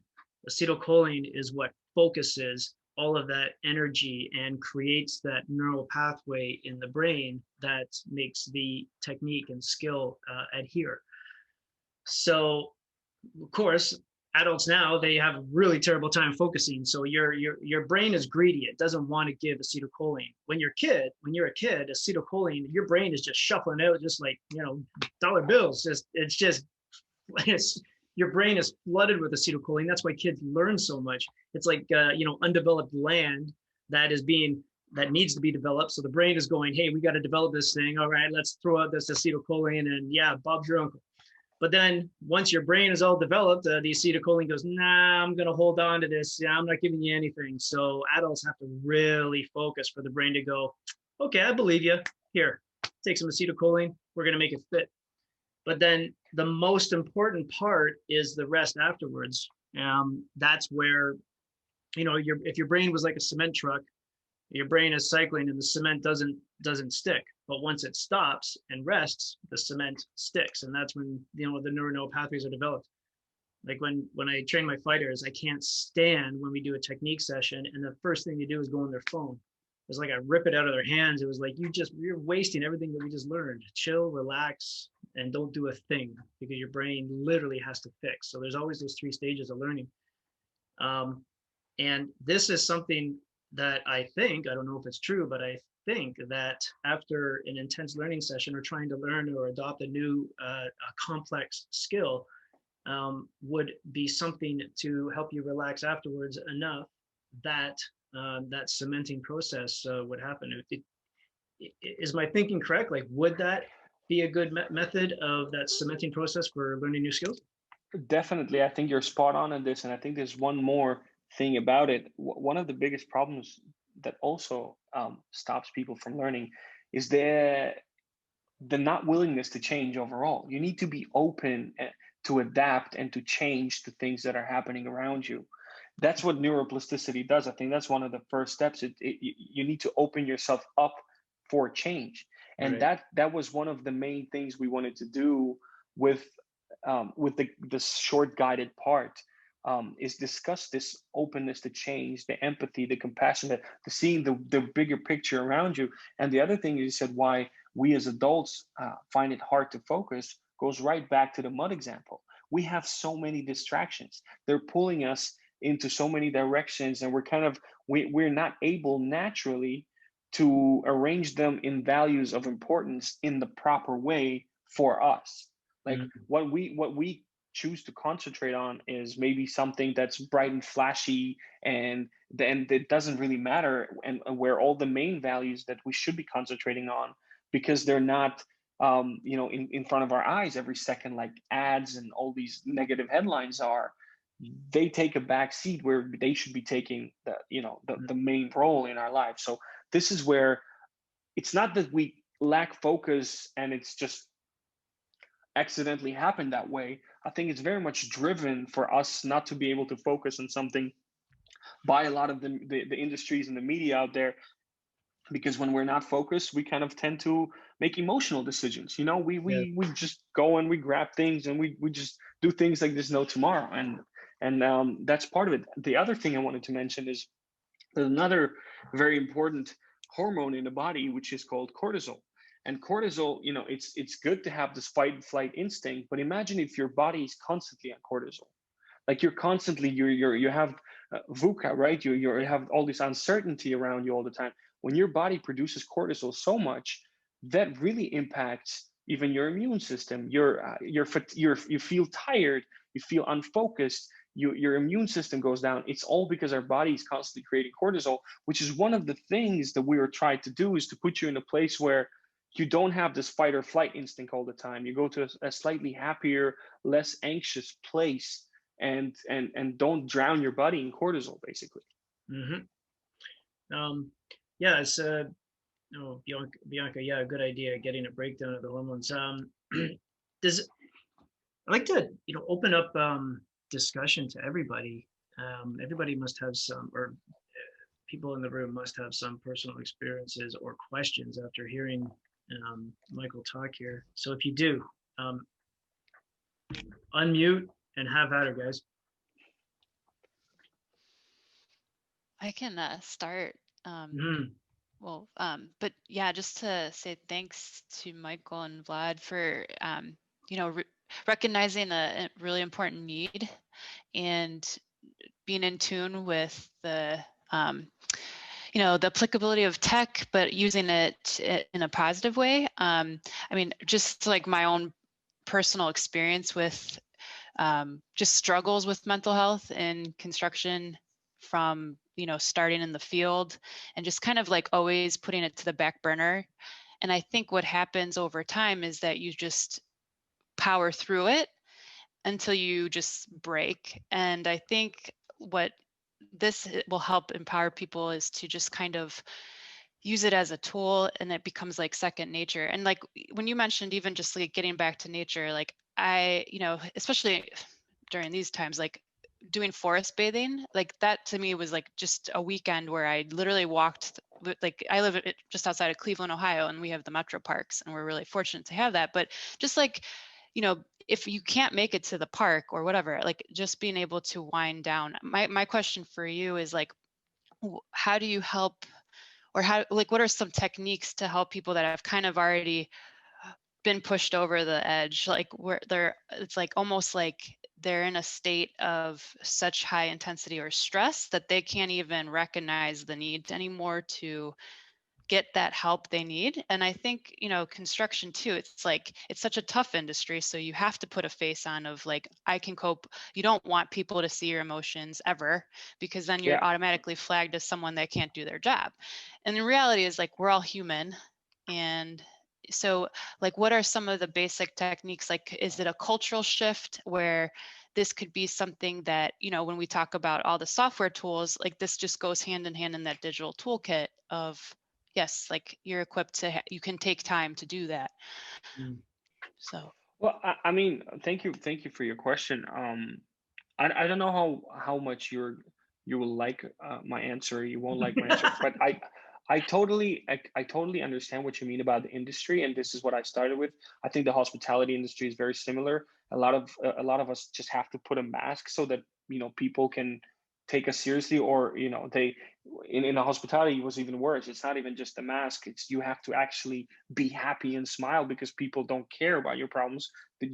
Acetylcholine is what focuses all of that energy and creates that neural pathway in the brain that makes the technique and skill adhere. So, of course, adults now, they have a really terrible time focusing. So your brain is greedy. It doesn't want to give acetylcholine. When you're a kid, acetylcholine, your brain is just shuffling out, just like, dollar bills. Your brain is flooded with acetylcholine. That's why kids learn so much. It's like, undeveloped land that needs to be developed. So the brain is going, hey, we got to develop this thing. All right, let's throw out this acetylcholine, and yeah, Bob's your uncle. But then once your brain is all developed, the acetylcholine goes, nah, I'm going to hold on to this. Yeah, I'm not giving you anything. So adults have to really focus for the brain to go, okay, I believe you. Here, take some acetylcholine. We're going to make it fit. But then the most important part is the rest afterwards. That's where, if your brain was like a cement truck, your brain is cycling and the cement doesn't stick. But once it stops and rests, the cement sticks. And that's when, the neural pathways are developed. Like when I train my fighters, I can't stand when we do a technique session and the first thing they do is go on their phone. was like I rip it out of their hands. It was like you're wasting everything that we just learned. Chill, relax, and don't do a thing, because your brain literally has to fix. So there's always those 3 stages of learning. And this is something that I don't know if it's true, but I think that after an intense learning session or trying to learn or adopt a new a complex skill, would be something to help you relax afterwards enough that that cementing process would happen. Is my thinking correct? Like, would that be a good method of that cementing process for learning new skills? Definitely, I think you're spot on this, and I think there's one more thing about it. One of the biggest problems that also stops people from learning is the not willingness to change overall. You need to be open to adapt and to change the things that are happening around you. That's what neuroplasticity does. I think that's one of the first steps. You need to open yourself up for change, and Right. that was one of the main things we wanted to do with the short guided part, is discuss this openness to change, the empathy, the compassion, the seeing the bigger picture around you. And the other thing you said, why we as adults find it hard to focus, goes right back to the mud example. We have so many distractions. They're pulling us into so many directions, and we're not able naturally to arrange them in values of importance in the proper way for us. Like what we choose to concentrate on is maybe something that's bright and flashy, and then it doesn't really matter, and where all the main values that we should be concentrating on, because they're not in front of our eyes every second, like ads and all these negative headlines are, they take a back seat where they should be taking the main role in our lives. So this is where it's not that we lack focus and it's just accidentally happened that way. I think it's very much driven for us not to be able to focus on something by a lot of the industries and the media out there, because when we're not focused, we kind of tend to make emotional decisions. We just go and we grab things, and we just do things like there's no tomorrow, and that's part of it. The other thing I wanted to mention is there's another very important hormone in the body, which is called cortisol. And cortisol, it's good to have this fight and flight instinct, but imagine if your body is constantly on cortisol. Like you're constantly, you have VUCA, right? You have all this uncertainty around you all the time. When your body produces cortisol so much, that really impacts even your immune system. You feel tired, you feel unfocused, your immune system goes down. It's all because our body is constantly creating cortisol, which is one of the things that we were trying to do, is to put you in a place where you don't have this fight or flight instinct all the time. You go to a slightly happier, less anxious place, and don't drown your body in cortisol, basically. Yeah, it's Bianca, yeah, good idea, getting a breakdown of the hormones. I'd like to open up discussion to everybody. Everybody must have some, or people in the room must have some personal experiences or questions after hearing Michael talk here. So if you do, unmute and have at her, guys. I can start. Well, but yeah, just to say thanks to Michael and Vlad for, recognizing a really important need and being in tune with the, the applicability of tech, but using it in a positive way. I mean, just like my own personal experience with just struggles with mental health in construction, from starting in the field and just kind of like always putting it to the back burner. And I think what happens over time is that you just power through it until you just break. And I think what this will help empower people is to just kind of use it as a tool, and it becomes like second nature. And like when you mentioned even just like getting back to nature, like I, especially during these times, like doing forest bathing, like that to me was like just a weekend where I literally walked, like I live just outside of Cleveland, Ohio, and we have the metro parks, and we're really fortunate to have that. But just like, if you can't make it to the park or whatever, like just being able to wind down. My question for you is like, how do you help, or how, like, what are some techniques to help people that have kind of already been pushed over the edge, like where it's like almost like they're in a state of such high intensity or stress that they can't even recognize the need anymore to get that help they need. And I think, you know, construction too, it's like, it's such a tough industry. So you have to put a face on of like, I can cope. You don't want people to see your emotions ever, because then you're automatically flagged as someone that can't do their job. And the reality is, like, we're all human. And so, like, what are some of the basic techniques? Like, is it a cultural shift where this could be something that, you know, when we talk about all the software tools, like this just goes hand in hand in that digital toolkit of, yes, like you're equipped to, you can take time to do that. So. Well, I mean, thank you for your question. I don't know how much you will like my answer. You won't like my answer, but I totally understand what you mean about the industry, and this is what I started with. I think the hospitality industry is very similar. A lot of us just have to put a mask so that, you know, people can take us seriously, or, you know, they in the hospitality it was even worse. It's not even just a mask. It's you have to actually be happy and smile because people don't care about your problems.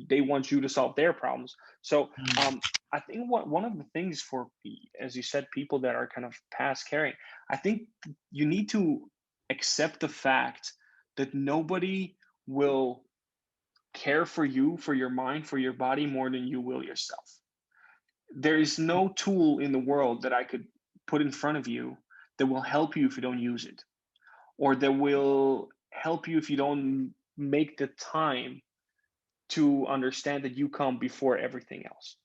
They want you to solve their problems. So I think one of the things for, as you said, people that are kind of past caring, I think you need to accept the fact that nobody will care for you, for your mind, for your body more than you will yourself. There is no tool in the world that I could put in front of you that will help you if you don't use it, or that will help you if you don't make the time to understand that you come before everything else.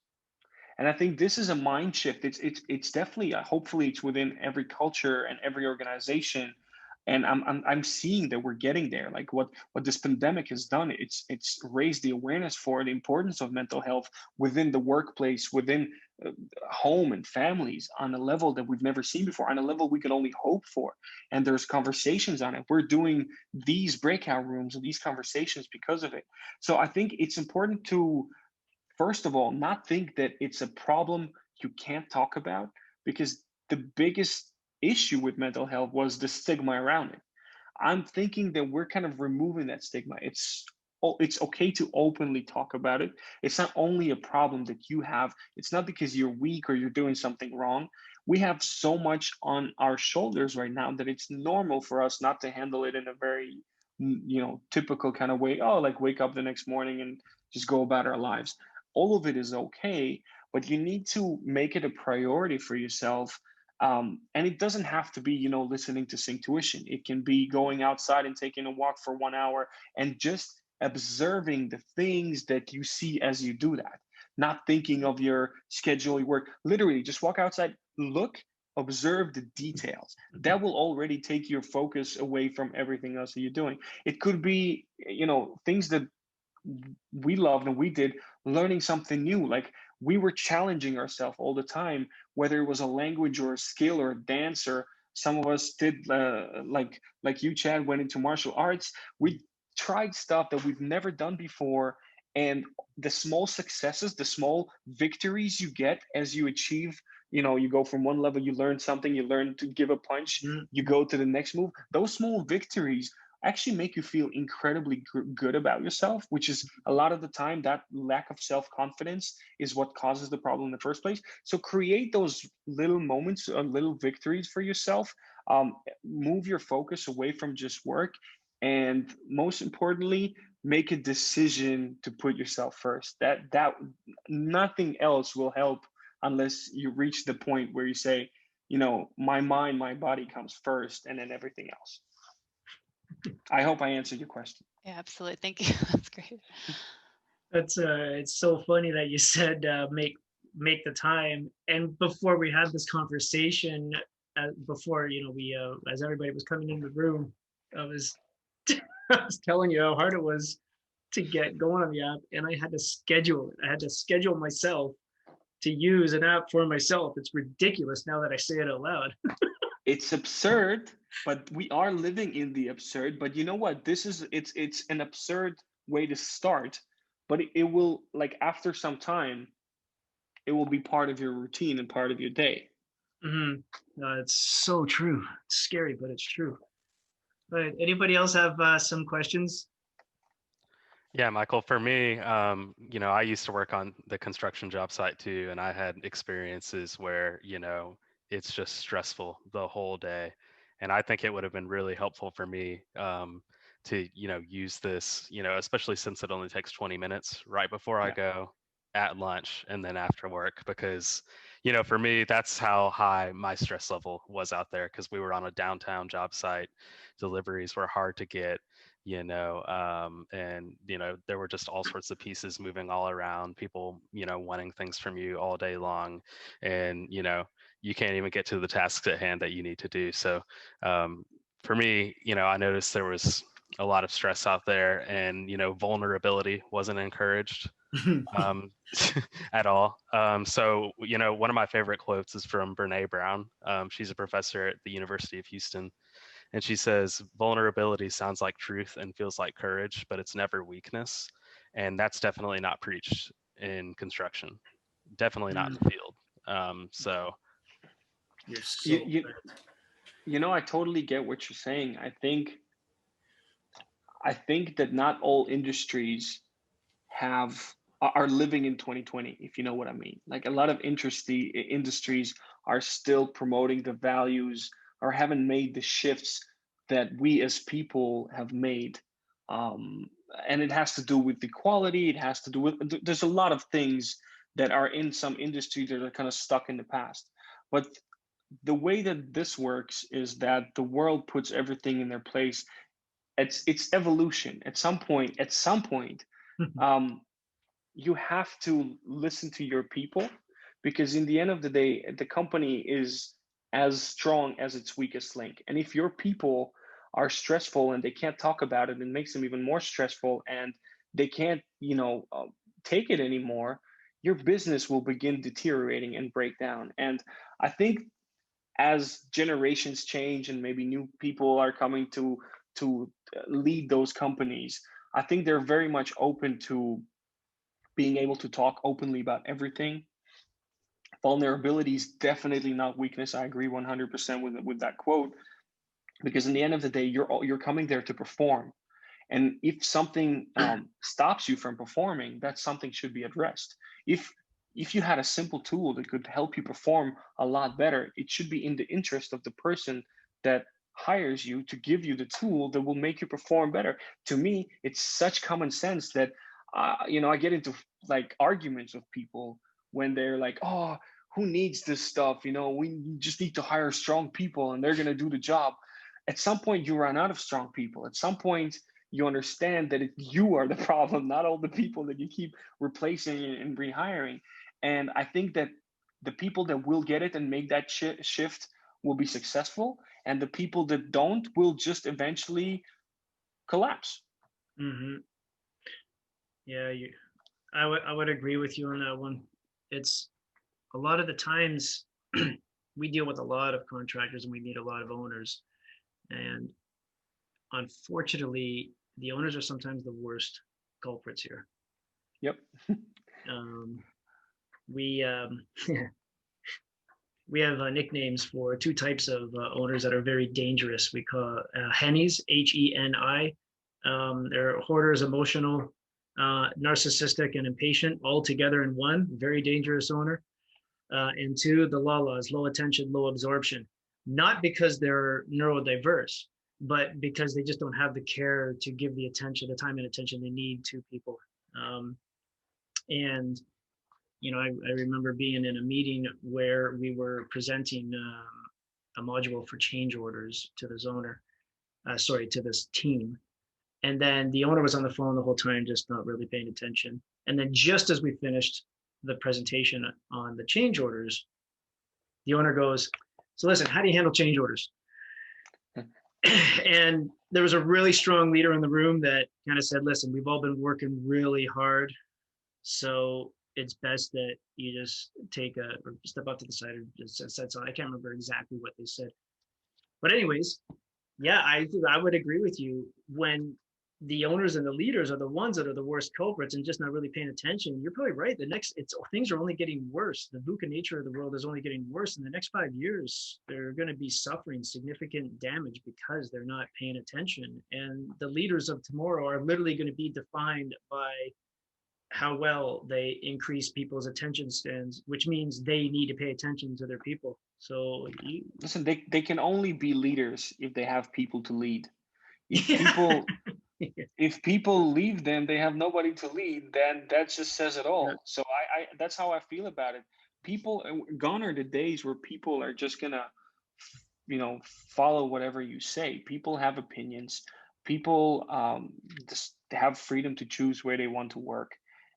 And I think this is a mind shift. It's definitely, hopefully it's within every culture and every organization. And I'm seeing that we're getting there. Like what this pandemic has done, it's raised the awareness for the importance of mental health within the workplace, within home and families, on a level that we've never seen before, on a level we could only hope for. And there's conversations on it. We're doing these breakout rooms and these conversations because of it. So I think it's important to, first of all, not think that it's a problem you can't talk about, because the biggest issue with mental health was the stigma around it. I'm thinking that we're kind of removing that stigma. It's okay to openly talk about it. It's not only a problem that you have. It's not because you're weak or you're doing something wrong. We have so much on our shoulders right now that it's normal for us not to handle it in a very, you know, typical kind of way. Oh, like wake up the next morning and just go about our lives. All of it is okay, but you need to make it a priority for yourself. And it doesn't have to be, you know, listening to Synctuition. It can be going outside and taking a walk for 1 hour and just observing the things that you see as you do that, not thinking of your schedule, your work. Literally, just walk outside, look, observe the details. That will already take your focus away from everything else that you're doing. It could be, you know, things that we loved and we did, learning something new. Like we were challenging ourselves all the time, whether it was a language or a skill or a dance, or some of us did like you, Chad, went into martial arts. We tried stuff that we've never done before, and the small successes, the small victories you get as you achieve, you know, you go from one level, you learn something, you learn to give a punch, you go to the next move. Those small victories actually make you feel incredibly good about yourself, which is a lot of the time that lack of self-confidence is what causes the problem in the first place. So create those little moments, little victories for yourself. Move your focus away from just work, and most importantly, make a decision to put yourself first. That nothing else will help unless you reach the point where you say, you know, my mind, my body comes first, and then everything else. I hope I answered your question. Yeah, absolutely. Thank you. That's great. That's it's so funny that you said make the time. And before we had this conversation, before, you know, we as everybody was coming into the room, I was I was telling you how hard it was to get going on the app, and I had to schedule it. I had to schedule myself to use an app for myself. It's ridiculous now that I say it out loud. It's absurd, but we are living in the absurd. But you know what? It's an absurd way to start, but it will, like, after some time, it will be part of your routine and part of your day. It's so true. It's scary, but it's true. But anybody else have some questions? Yeah, Michael, for me, I used to work on the construction job site too, and I had experiences where, it's just stressful the whole day. And I think it would have been really helpful for me to, use this, especially since it only takes 20 minutes right before I go, at lunch, and then after work, because, for me, that's how high my stress level was out there, because we were on a downtown job site. Deliveries were hard to get, and there were just all sorts of pieces moving all around, people wanting things from you all day long, and you can't even get to the tasks at hand that you need to do. So for me, I noticed there was a lot of stress out there, and vulnerability wasn't encouraged at all. So one of my favorite quotes is from Brene Brown. She's a professor at the University of Houston. And she says, vulnerability sounds like truth and feels like courage, but it's never weakness. And that's definitely not preached in construction, definitely not in the field. So. You're so I totally get what you're saying. I think that not all industries are living in 2020, if you know what I mean. Like a lot of industries are still promoting the values or haven't made the shifts that we as people have made. And it has to do with the quality. It has to do with, there's a lot of things that are in some industries that are kind of stuck in the past. But the way that this works is that the world puts everything in their place. It's evolution. At some point, you have to listen to your people, because in the end of the day, the company is as strong as its weakest link. And if your people are stressful and they can't talk about it, it makes them even more stressful, and they can't, take it anymore, your business will begin deteriorating and break down. And I think as generations change and maybe new people are coming to lead those companies, I think they're very much open to being able to talk openly about everything. Vulnerability is definitely not weakness. I agree 100% with that quote, because in the end of the day, you're coming there to perform, and if something stops you from performing, that something should be addressed. If you had a simple tool that could help you perform a lot better, it should be in the interest of the person that hires you to give you the tool that will make you perform better. To me, it's such common sense that I get into like arguments with people when they're like, oh, who needs this stuff? We just need to hire strong people and they're going to do the job. At some point, you run out of strong people. At some point, you understand that you are the problem, not all the people that you keep replacing and rehiring. And I think that the people that will get it and make that shift will be successful, and the people that don't will just eventually collapse. Mm-hmm. Yeah, I would agree with you on that one. It's a lot of the times we deal with a lot of contractors and we meet a lot of owners, and unfortunately, the owners are sometimes the worst culprits here. Yep. We we have nicknames for two types of owners that are very dangerous. We call Hennies, Heni. They're hoarders, emotional, narcissistic, and impatient, all together in one. Very dangerous owner. And two, the Lalas, low attention, low absorption. Not because they're neurodiverse, but because they just don't have the care to give the attention, the time and attention they need to people. And I remember being in a meeting where we were presenting a module for change orders to this owner, to this team. And then the owner was on the phone the whole time, just not really paying attention. And then just as we finished the presentation on the change orders, the owner goes, so listen, how do you handle change orders? And there was a really strong leader in the room that kind of said, listen, we've all been working really hard. So it's best that you just or step up to the side or just said something. I can't remember exactly what they said. But anyways, yeah, I would agree with you. When the owners and the leaders are the ones that are the worst culprits and just not really paying attention. You're probably right. Things are only getting worse. The VUCA nature of the world is only getting worse. In the next 5 years, they're going to be suffering significant damage because they're not paying attention. And the leaders of tomorrow are literally going to be defined by how well they increase people's attention spans, which means they need to pay attention to their people. So listen, they can only be leaders if they have people to lead. If Yeah. people if people leave them, they have nobody to lead, then that just says it all. Yeah. So I that's how I feel about it. People, gone are the days where people are just gonna, follow whatever you say. People have opinions. People just have freedom to choose where they want to work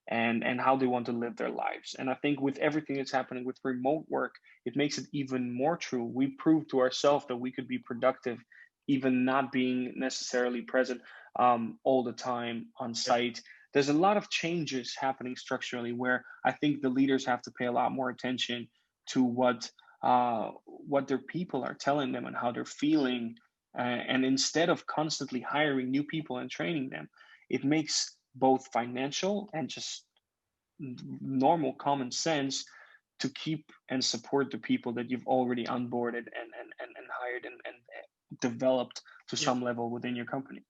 and how they want to live their lives. And I think with everything that's happening with remote work, it makes it even more true. We proved to ourselves that we could be productive even not being necessarily present all the time on site. There's a lot of changes happening structurally where I think the leaders have to pay a lot more attention to what their people are telling them and how they're feeling. And instead of constantly hiring new people and training them, it makes both financial and just normal common sense to keep and support the people that you've already onboarded and hired and developed to some level within your company.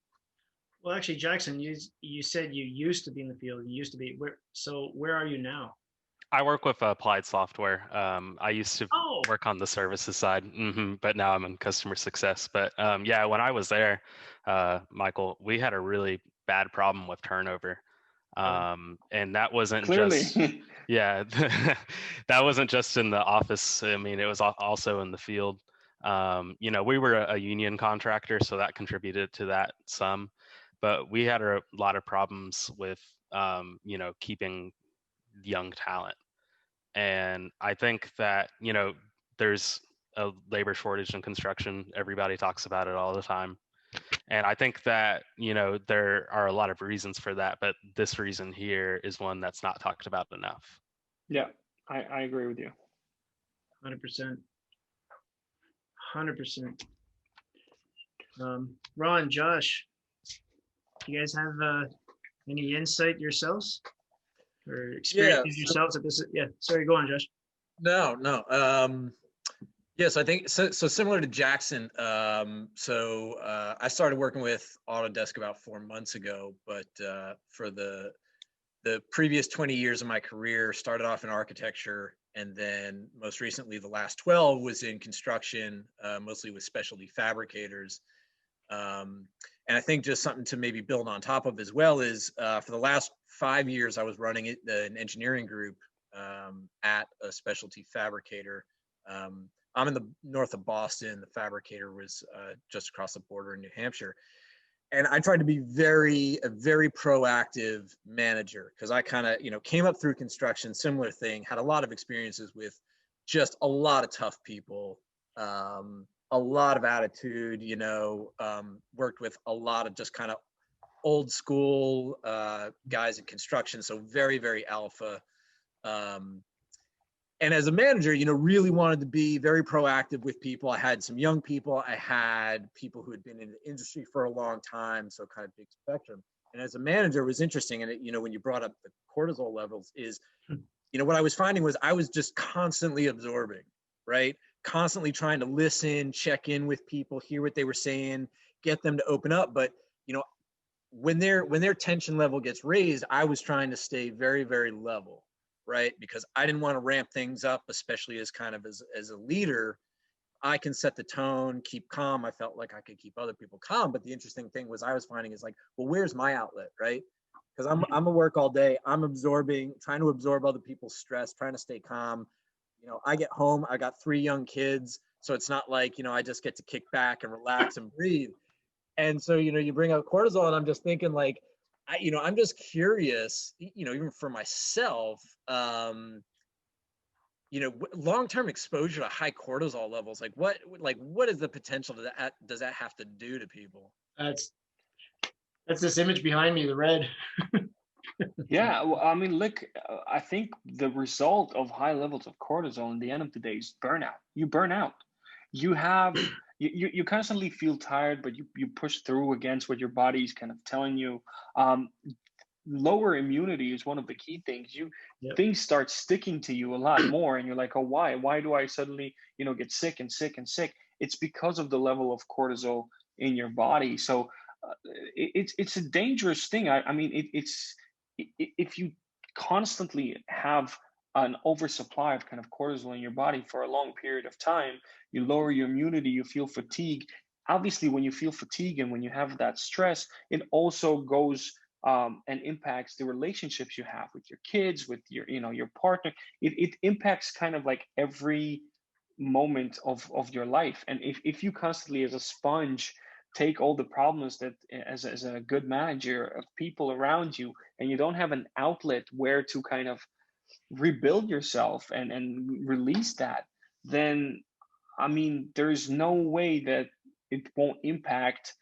Well, actually, Jackson, you said you used to be in the field. You used to be where are you now? I work with applied software. I used to Oh, work on the services side, but now I'm in customer success. But yeah, when I was there, Michael, we had a really bad problem with turnover. And that wasn't Clearly. just, yeah, that wasn't just in the office. I mean, it was also in the field. We were a union contractor, so that contributed to that some, but we had a lot of problems with, keeping young talent. And I think that, there's a labor shortage in construction. Everybody talks about it all the time. And I think that, there are a lot of reasons for that, but this reason here is one that's not talked about enough. Yeah, I agree with you. 100%. 100%. Ron, Josh, you guys have any insight yourselves or experiences yourselves at this? Yeah, sorry, go on, Josh. No. Yes, I think so similar to Jackson. I started working with Autodesk about 4 months ago, but for the previous 20 years of my career, started off in architecture, and then most recently, the last 12 was in construction, mostly with specialty fabricators. And I think just something to maybe build on top of as well is for the last 5 years, I was running an engineering group at a specialty fabricator. I'm in the north of Boston. The fabricator was just across the border in New Hampshire. And I tried to be a very proactive manager because I kind of, came up through construction, similar thing, had a lot of experiences with just a lot of tough people, a lot of attitude, worked with a lot of just kind of old school guys in construction. So very, very alpha. And as a manager, really wanted to be very proactive with people. I had some young people. I had people who had been in the industry for a long time, so kind of big spectrum. And as a manager, it was interesting. And, when you brought up the cortisol levels is, what I was finding was I was just constantly absorbing, right? Constantly trying to listen, check in with people, hear what they were saying, get them to open up. But, when their tension level gets raised, I was trying to stay very, very level. Right? Because I didn't want to ramp things up, especially as a leader. I can set the tone, keep calm. I felt like I could keep other people calm. But the interesting thing was I was finding is like, well, where's my outlet, right? Because I'm at work all day. I'm trying to absorb other people's stress, trying to stay calm. I get home, I got 3 young kids. So it's not like, I just get to kick back and relax and breathe. And so, you bring up cortisol and I'm just thinking like, I'm just curious, even for myself, long-term exposure to high cortisol levels, what is the potential does that have to do to people? That's this image behind me, the red. Yeah, well, I mean, look, I think the result of high levels of cortisol in the end of the day is burnout. You burn out. you have you constantly feel tired, but you push through against what your body is kind of telling you. um, Lower immunity is one of the key things. Yep. Things start sticking to you a lot more, and you're like, oh, why do I suddenly get sick and sick and sick? It's because of the level of cortisol in your body. So it's a dangerous thing. I mean, if you constantly have an oversupply of kind of cortisol in your body for a long period of time, you lower your immunity, you feel fatigue. Obviously, when you feel fatigue and when you have that stress, it also goes and impacts the relationships you have with your kids, with your partner. It impacts kind of like every moment of your life. And if you constantly, as a sponge, take all the problems that as a good manager of people around you, and you don't have an outlet where to kind of rebuild yourself and release that, then I mean, there's no way that it won't impact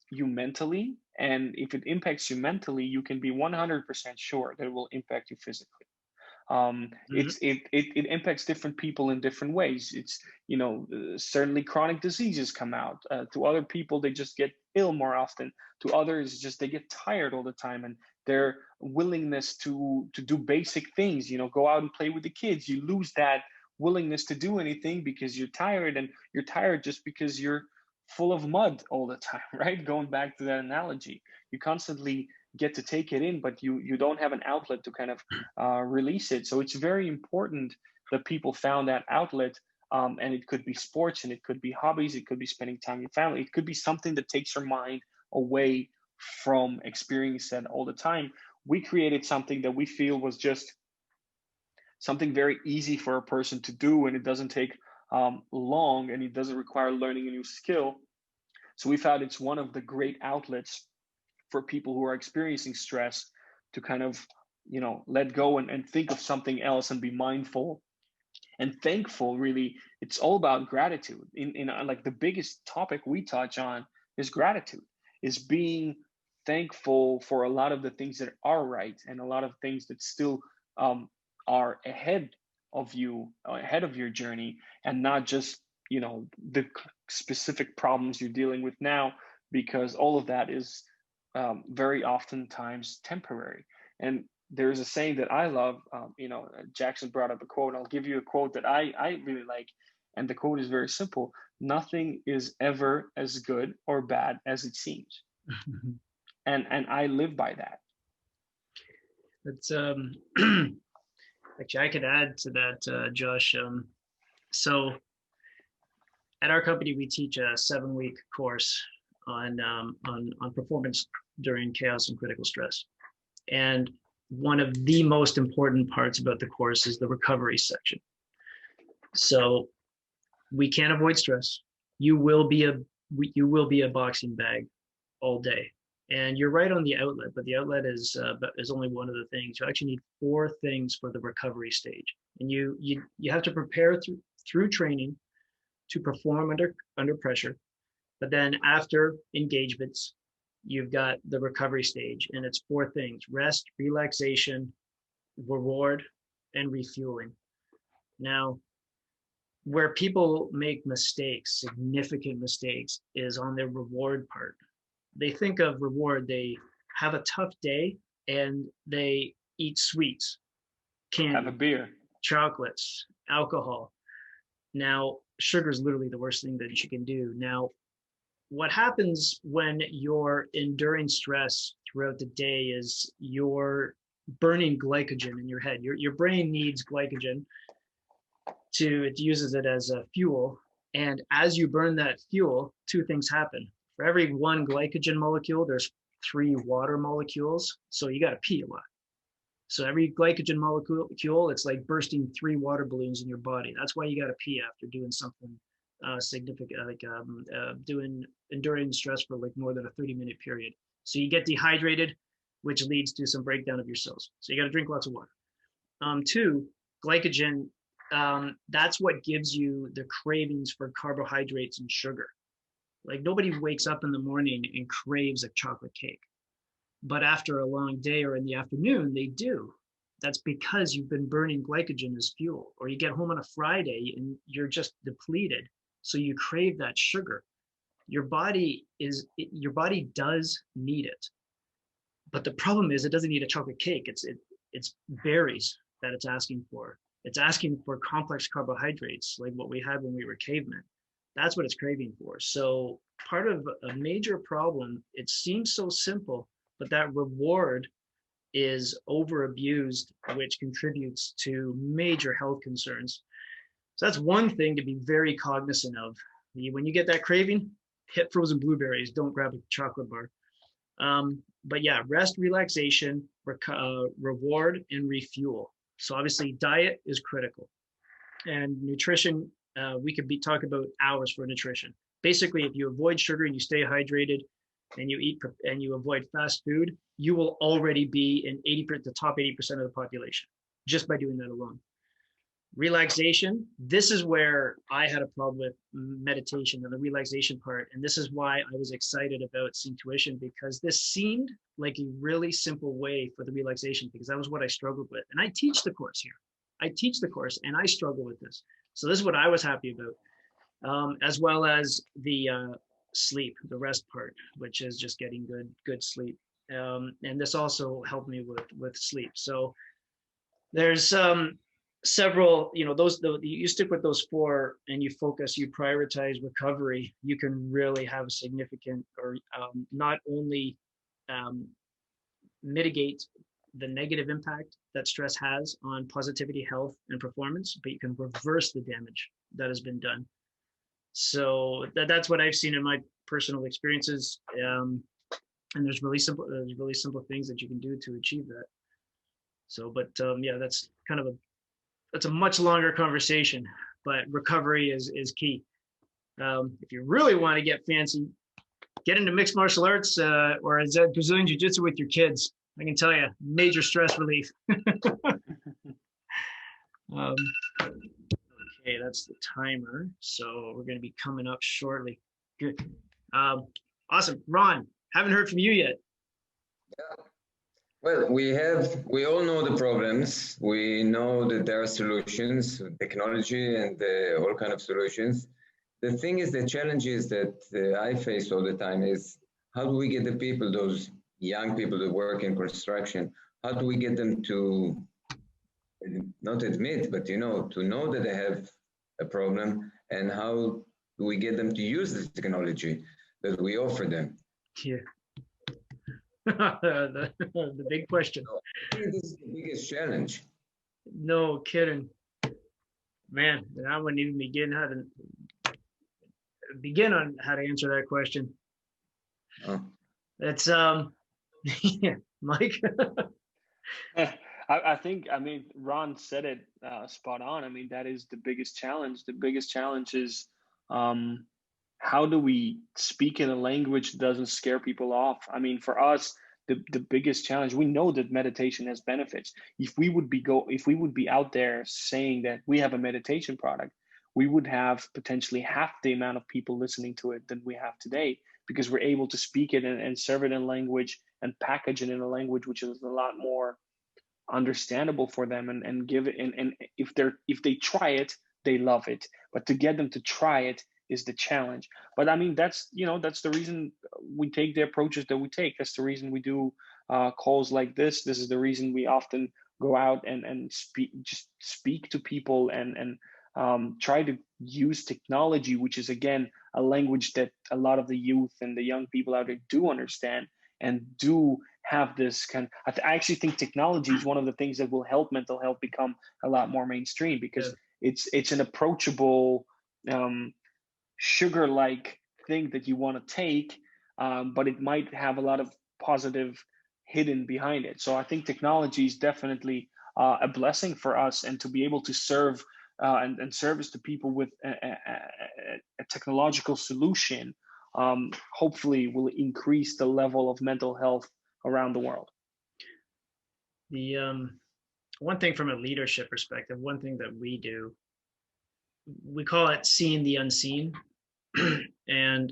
you mentally. And if it impacts you mentally, you can be 100% sure that it will impact you physically. It impacts different people in different ways. It's certainly chronic diseases come out. To other people, they just get ill more often. To others, just they get tired all the time, and their willingness to do basic things, go out and play with the kids, you lose that willingness to do anything because you're tired, and you're tired just because you're full of mud all the time, right? Going back to that analogy, you constantly get to take it in, but you don't have an outlet to kind of release it. So it's very important that people found that outlet. And it could be sports, and it could be hobbies, it could be spending time with family, it could be something that takes your mind away from experiencing that all the time. We created something that we feel was just something very easy for a person to do, and it doesn't take long, and it doesn't require learning a new skill. So we found it's one of the great outlets for people who are experiencing stress to kind of let go and think of something else and be mindful and thankful. Really, it's all about gratitude. In like the biggest topic we touch on is gratitude, is being thankful for a lot of the things that are right, and a lot of things that still are ahead of you, ahead of your journey, and not just the specific problems you're dealing with now, because all of that is very oftentimes temporary. And there's a saying that I love. Jackson brought up a quote. I'll give you a quote that I really like, and the quote is very simple: "Nothing is ever as good or bad as it seems." and I live by that. That's actually, I could add to that, Josh. So at our company, we teach a 7-week course on performance during chaos and critical stress. And one of the most important parts about the course is the recovery section. So we can't avoid stress. You will be a boxing bag all day. And you're right on the outlet, but the outlet is only one of the things. You actually need 4 things for the recovery stage. And you have to prepare through training to perform under pressure. But then after engagements, you've got the recovery stage, and it's 4 things: rest, relaxation, reward, and refueling. Now, where people make mistakes, significant mistakes, is on their reward part. They think of reward, they have a tough day and they eat sweets, candy, have a beer, chocolates, alcohol. Now, sugar is literally the worst thing that you can do. Now, what happens when you're enduring stress throughout the day is you're burning glycogen in your head. Your brain needs glycogen it uses it as a fuel. And as you burn that fuel, 2 things happen. For every 1 glycogen molecule, there's 3 water molecules. So you got to pee a lot. So every glycogen molecule, it's like bursting 3 water balloons in your body. That's why you got to pee after doing something significant, like enduring stress for like more than a 30-minute period. So you get dehydrated, which leads to some breakdown of your cells. So you got to drink lots of water. 2, glycogen, that's what gives you the cravings for carbohydrates and sugar. Like nobody wakes up in the morning and craves a chocolate cake, but after a long day or in the afternoon, they do. That's because you've been burning glycogen as fuel. Or you get home on a Friday and you're just depleted, So you crave that sugar. Your body does need it. But the problem is it doesn't need a chocolate cake. It's berries that it's asking for. It's asking for complex carbohydrates like what we had when we were cavemen. That's what it's craving for. So part of a major problem, it seems so simple, but that reward is over abused, which contributes to major health concerns. So that's one thing to be very cognizant of. When you get that craving, hit frozen blueberries, don't grab a chocolate bar. But yeah, rest, relaxation, reward, and refuel. So obviously diet is critical. And nutrition, we could talk about hours for nutrition. Basically, if you avoid sugar and you stay hydrated and you eat and you avoid fast food, you will already be in the top 80% of the population just by doing that alone. Relaxation, this is where I had a problem with meditation and the relaxation part. And this is why I was excited about Synctuition, because this seemed like a really simple way for the relaxation, because that was what I struggled with. And I teach the course here. I teach the course and I struggle with this. So this is what I was happy about, as well as the sleep, the rest part, which is just getting good sleep. And this also helped me with sleep. So there's several, you stick with those four and you focus, you prioritize recovery, you can really have significant, or not only mitigate the negative impact that stress has on positivity, health, and performance, but you can reverse the damage that has been done. So that's what I've seen in my personal experiences. And there's really simple things that you can do to achieve that. So, but yeah, that's a much longer conversation, but recovery is key. If you really want to get fancy, get into mixed martial arts or Brazilian Jiu-Jitsu with your kids. I can tell you, major stress relief. Okay, that's the timer. So we're going to be coming up shortly. Good. Awesome. Ron, haven't heard from you yet. Yeah. Well, we all know the problems. We know that there are solutions, technology and all kind of solutions. The thing is, the challenges that I face all the time is, how do we get the people, those young people that work in construction, how do we get them to not admit, but to know that they have a problem, and how do we get them to use the technology that we offer them? Yeah. the big question. I think this is the biggest challenge. No kidding, man. I wouldn't even begin on how to answer that question. Oh. That's yeah, Mike. I think, Ron said it spot on. That is the biggest challenge. The biggest challenge is how do we speak in a language that doesn't scare people off? For us, the biggest challenge, we know that meditation has benefits. If we would be out there saying that we have a meditation product, we would have potentially half the amount of people listening to it than we have today, because we're able to speak it and serve it in language and package it in a language which is a lot more understandable for them, and give it, and if they try it, they love it. But to get them to try it is the challenge. But that's the reason we take the approaches that we take. That's the reason we do calls like this. This is the reason we often go out and speak to people and try to use technology, which is again a language that a lot of the youth and the young people out there do understand and do have this kind of, I actually think technology is one of the things that will help mental health become a lot more mainstream, because it's an approachable sugar-like thing that you want to take, but it might have a lot of positive hidden behind it. So I think technology is definitely a blessing for us, and to be able to serve and service to people with a technological solution, hopefully will increase the level of mental health around the world. The one thing from a leadership perspective, one thing that we do, we call it seeing the unseen. And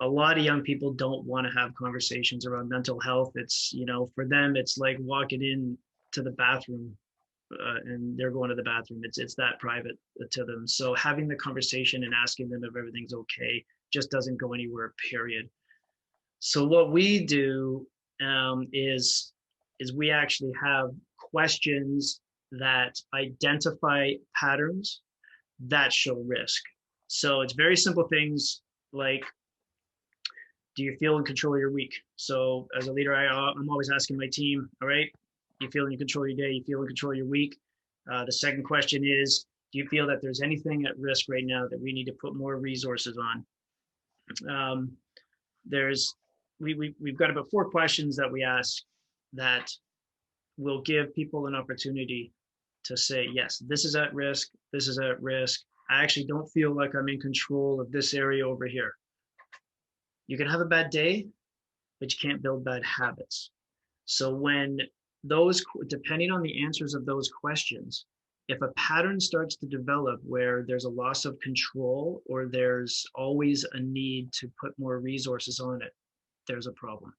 a lot of young people don't want to have conversations around mental health. It's, for them, it's like walking in to the bathroom and they're going to the bathroom. It's that private to them. So having the conversation and asking them if everything's okay just doesn't go anywhere, period. So what we do is we actually have questions that identify patterns that show risk. So it's very simple things like, do you feel in control of your week? So as a leader, I'm always asking my team, all right, you feel in control of your day? You feel in control of your week? The second question is, do you feel that there's anything at risk right now that we need to put more resources on? We've got about 4 questions that we ask that will give people an opportunity to say, yes, this is at risk. This is at risk. I actually don't feel like I'm in control of this area over here. You can have a bad day, but you can't build bad habits. So when those, depending on the answers of those questions, if a pattern starts to develop where there's a loss of control or there's always a need to put more resources on it, there's a problem.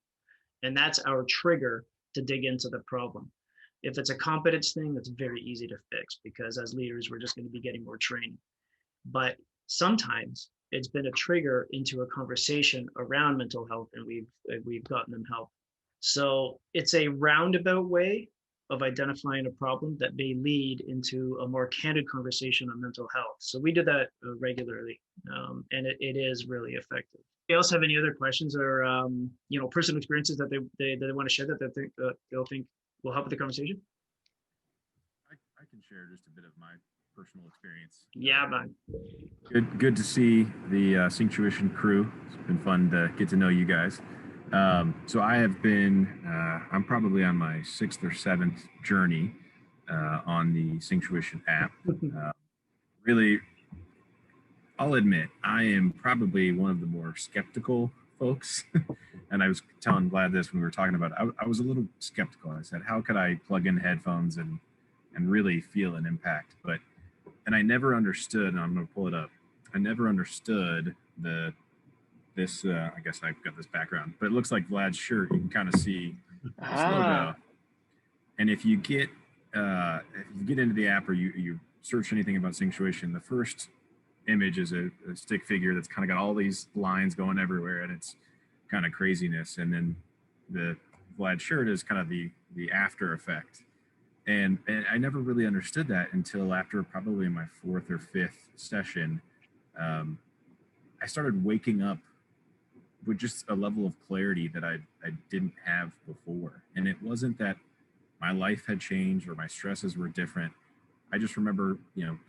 And that's our trigger to dig into the problem. If it's a competence thing, that's very easy to fix because as leaders, we're just going to be getting more training. But sometimes it's been a trigger into a conversation around mental health and we've gotten them help. So it's a roundabout way of identifying a problem that may lead into a more candid conversation on mental health. So we do that regularly, and it is really effective. Do you also have any other questions or personal experiences that they want to share that they'll think will help with the conversation? I can share just a bit of my personal experience. Yeah, man. Good to see the Synctuition crew. It's been fun to get to know you guys. So I have been, I'm probably on my 6th or 7th journey on the Synctuition app. Really, I'll admit, I am probably one of the more skeptical folks. And I was telling Vlad this when we were talking about it. I was a little skeptical. I said, how could I plug in headphones and really feel an impact? And I never understood, and I'm going to pull it up. I never understood this, I guess I've got this background, but it looks like Vlad's shirt. You can kind of see this logo. And if you get into the app or you search anything about Synctuition, the first image is a stick figure that's kind of got all these lines going everywhere, and it's kind of craziness. And then the Vlad shirt is kind of the after effect. And I never really understood that until after probably my 4th or 5th session. I started waking up with just a level of clarity that I didn't have before. And it wasn't that my life had changed or my stresses were different. I just remember,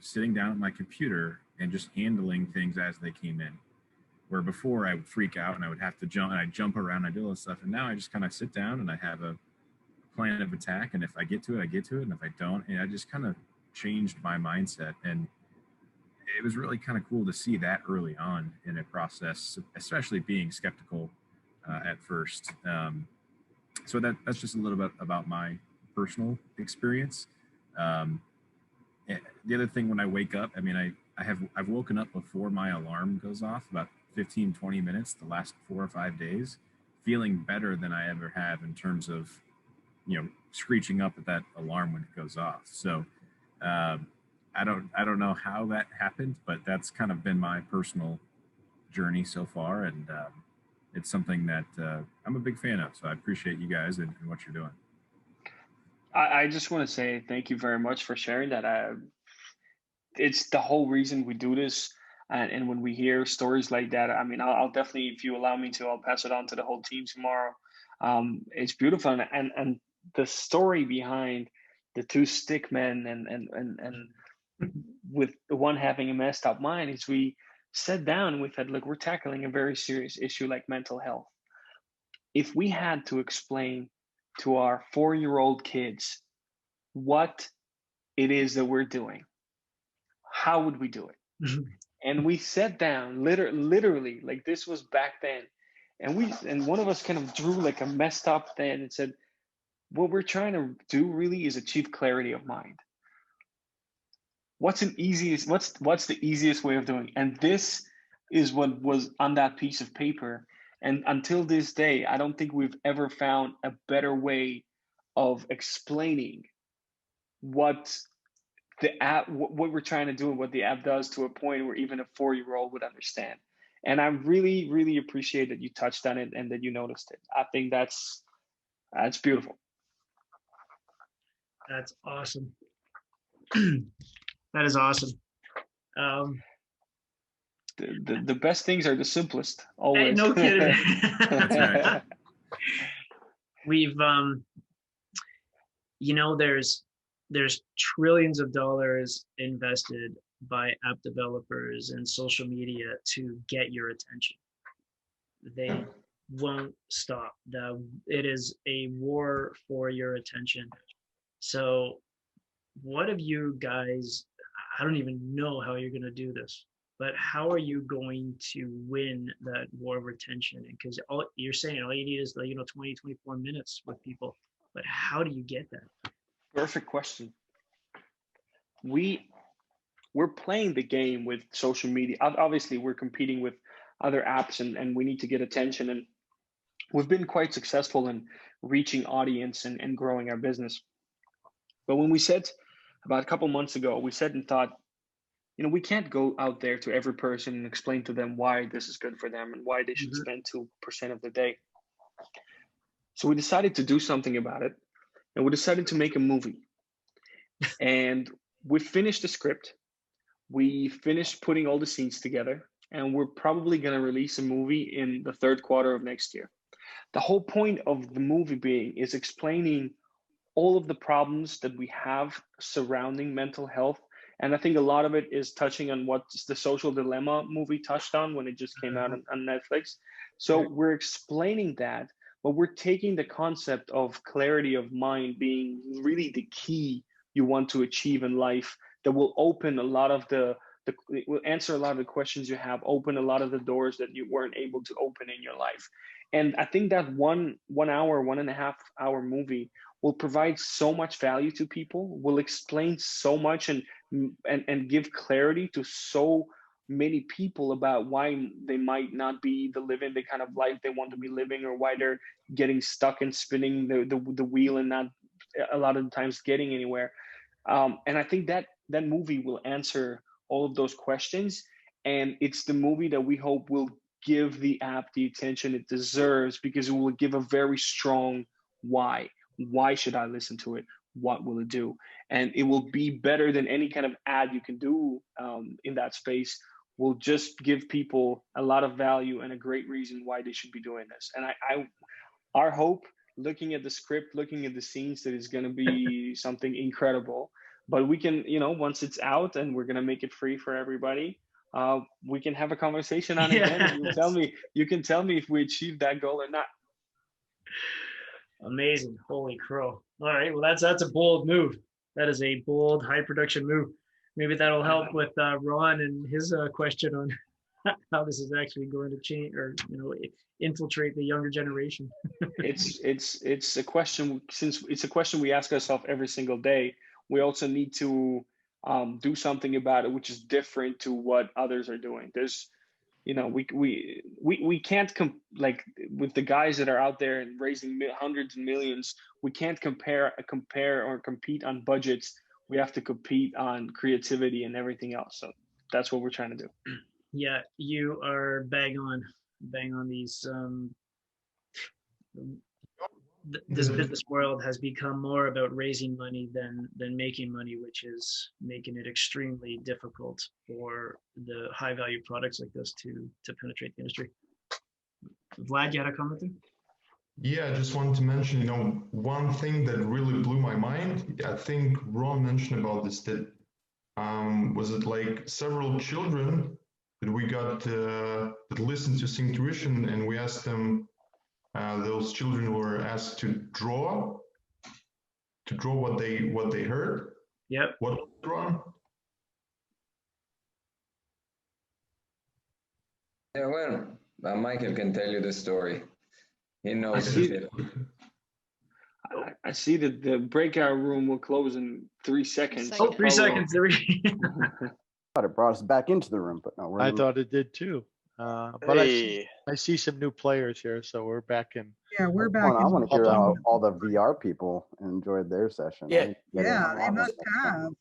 sitting down at my computer and just handling things as they came in. Where before I would freak out and I would have to jump, and I'd jump around, I'd do all this stuff. And now I just kind of sit down and I have a plan of attack. And if I get to it, I get to it. And if I don't, and I just kind of changed my mindset. And it was really kind of cool to see that early on in a process, especially being skeptical at first. So that's just a little bit about my personal experience. The other thing, when I wake up, I've woken up before my alarm goes off about 15, 20 minutes the last 4 or 5 days, feeling better than I ever have in terms of, screeching up at that alarm when it goes off. So I don't know how that happened, but that's kind of been my personal journey so far. And it's something that I'm a big fan of. So I appreciate you guys and what you're doing. I just want to say thank you very much for sharing that. It's the whole reason we do this. And when we hear stories like that, I'll definitely, if you allow me to, I'll pass it on to the whole team tomorrow. It's beautiful. And the story behind the 2 stick men and with the one having a messed up mind is we sat down and we said, look, we're tackling a very serious issue like mental health. If we had to explain to our 4-year-old kids what it is that we're doing, how would we do it? And we sat down literally, like this was back then, and one of us kind of drew like a messed up thing and said, what we're trying to do really is achieve clarity of mind. What's the easiest way of doing it? And this is what was on that piece of paper. And until this day, I don't think we've ever found a better way of explaining what the app, what we're trying to do and what the app does to a point where even a 4-year-old would understand. And I really, really appreciate that you touched on it and that you noticed it. I think that's beautiful. That's awesome. That is awesome. The best things are the simplest, always. No kidding. That's right. We've there's trillions of dollars invested by app developers and social media to get your attention. They won't stop. It is a war for your attention. So what have you guys, I don't even know how you're going to do this, but how are you going to win that war of attention? Because you're saying all you need is 20, 24 minutes with people, but how do you get that? Perfect question. We're playing the game with social media. Obviously, we're competing with other apps and we need to get attention. And we've been quite successful in reaching audience and growing our business. But when we said about a couple months ago, we said and thought, we can't go out there to every person and explain to them why this is good for them and why they should spend 2% of the day. So we decided to do something about it. And we decided to make a movie. And we finished the script. We finished putting all the scenes together. And we're probably going to release a movie in the 3rd quarter of next year. The whole point of the movie being is explaining all of the problems that we have surrounding mental health. And I think a lot of it is touching on what the Social Dilemma movie touched on when it just came out on Netflix. So we're explaining that, but we're taking the concept of clarity of mind being really the key you want to achieve in life, that will open a lot of it will answer a lot of the questions you have, open a lot of the doors that you weren't able to open in your life. And I think that 1 hour, 1.5 hour movie will provide so much value to people, will explain so much and give clarity to so many people about why they might not be living the kind of life they want to be living, or why they're getting stuck and spinning the wheel and not a lot of the times getting anywhere. And I think that movie will answer all of those questions. And it's the movie that we hope will give the app the attention it deserves, because it will give a very strong why. Why should I listen to it? What will it do? And it will be better than any kind of ad you can do in that space. Will just give people a lot of value and a great reason why they should be doing this. And our hope, looking at the script, looking at the scenes, that it's going to be something incredible. But we can, once it's out and we're going to make it free for everybody, we can have a conversation on it then. You can tell me if we achieved that goal or not. Amazing. Holy crow. All right. Well, that's a bold move. That is a bold, high production move. Maybe that'll help with Ron and his question on how this is actually going to change or, infiltrate the younger generation. It's a question, since it's a question we ask ourselves every single day. We also need to do something about it, which is different to what others are doing. There's, we can't like with the guys that are out there and raising hundreds and millions. We can't compare or compete on budgets. We have to compete on creativity and everything else. So that's what we're trying to do. Yeah, you are bang on these. This business world has become more about raising money than making money, which is making it extremely difficult for the high value products like this to penetrate the industry. Vlad, you had a comment there? Yeah, I just wanted to mention, one thing that really blew my mind. I think Ron mentioned about this, that was it like several children that we got that listened to Synctuition, and we asked them, those children were asked to draw what they heard. Yep. What was drawn? Yeah, well, Michael can tell you the story. He knows. I see that the breakout room will close in 3 seconds. Oh, 3 seconds. I thought it brought us back into the room, but no. I thought it did too. But I see some new players here, so we're back in. Yeah, we're back. I want to hear how all the VR people enjoyed their session. Yeah. Yeah, they must have.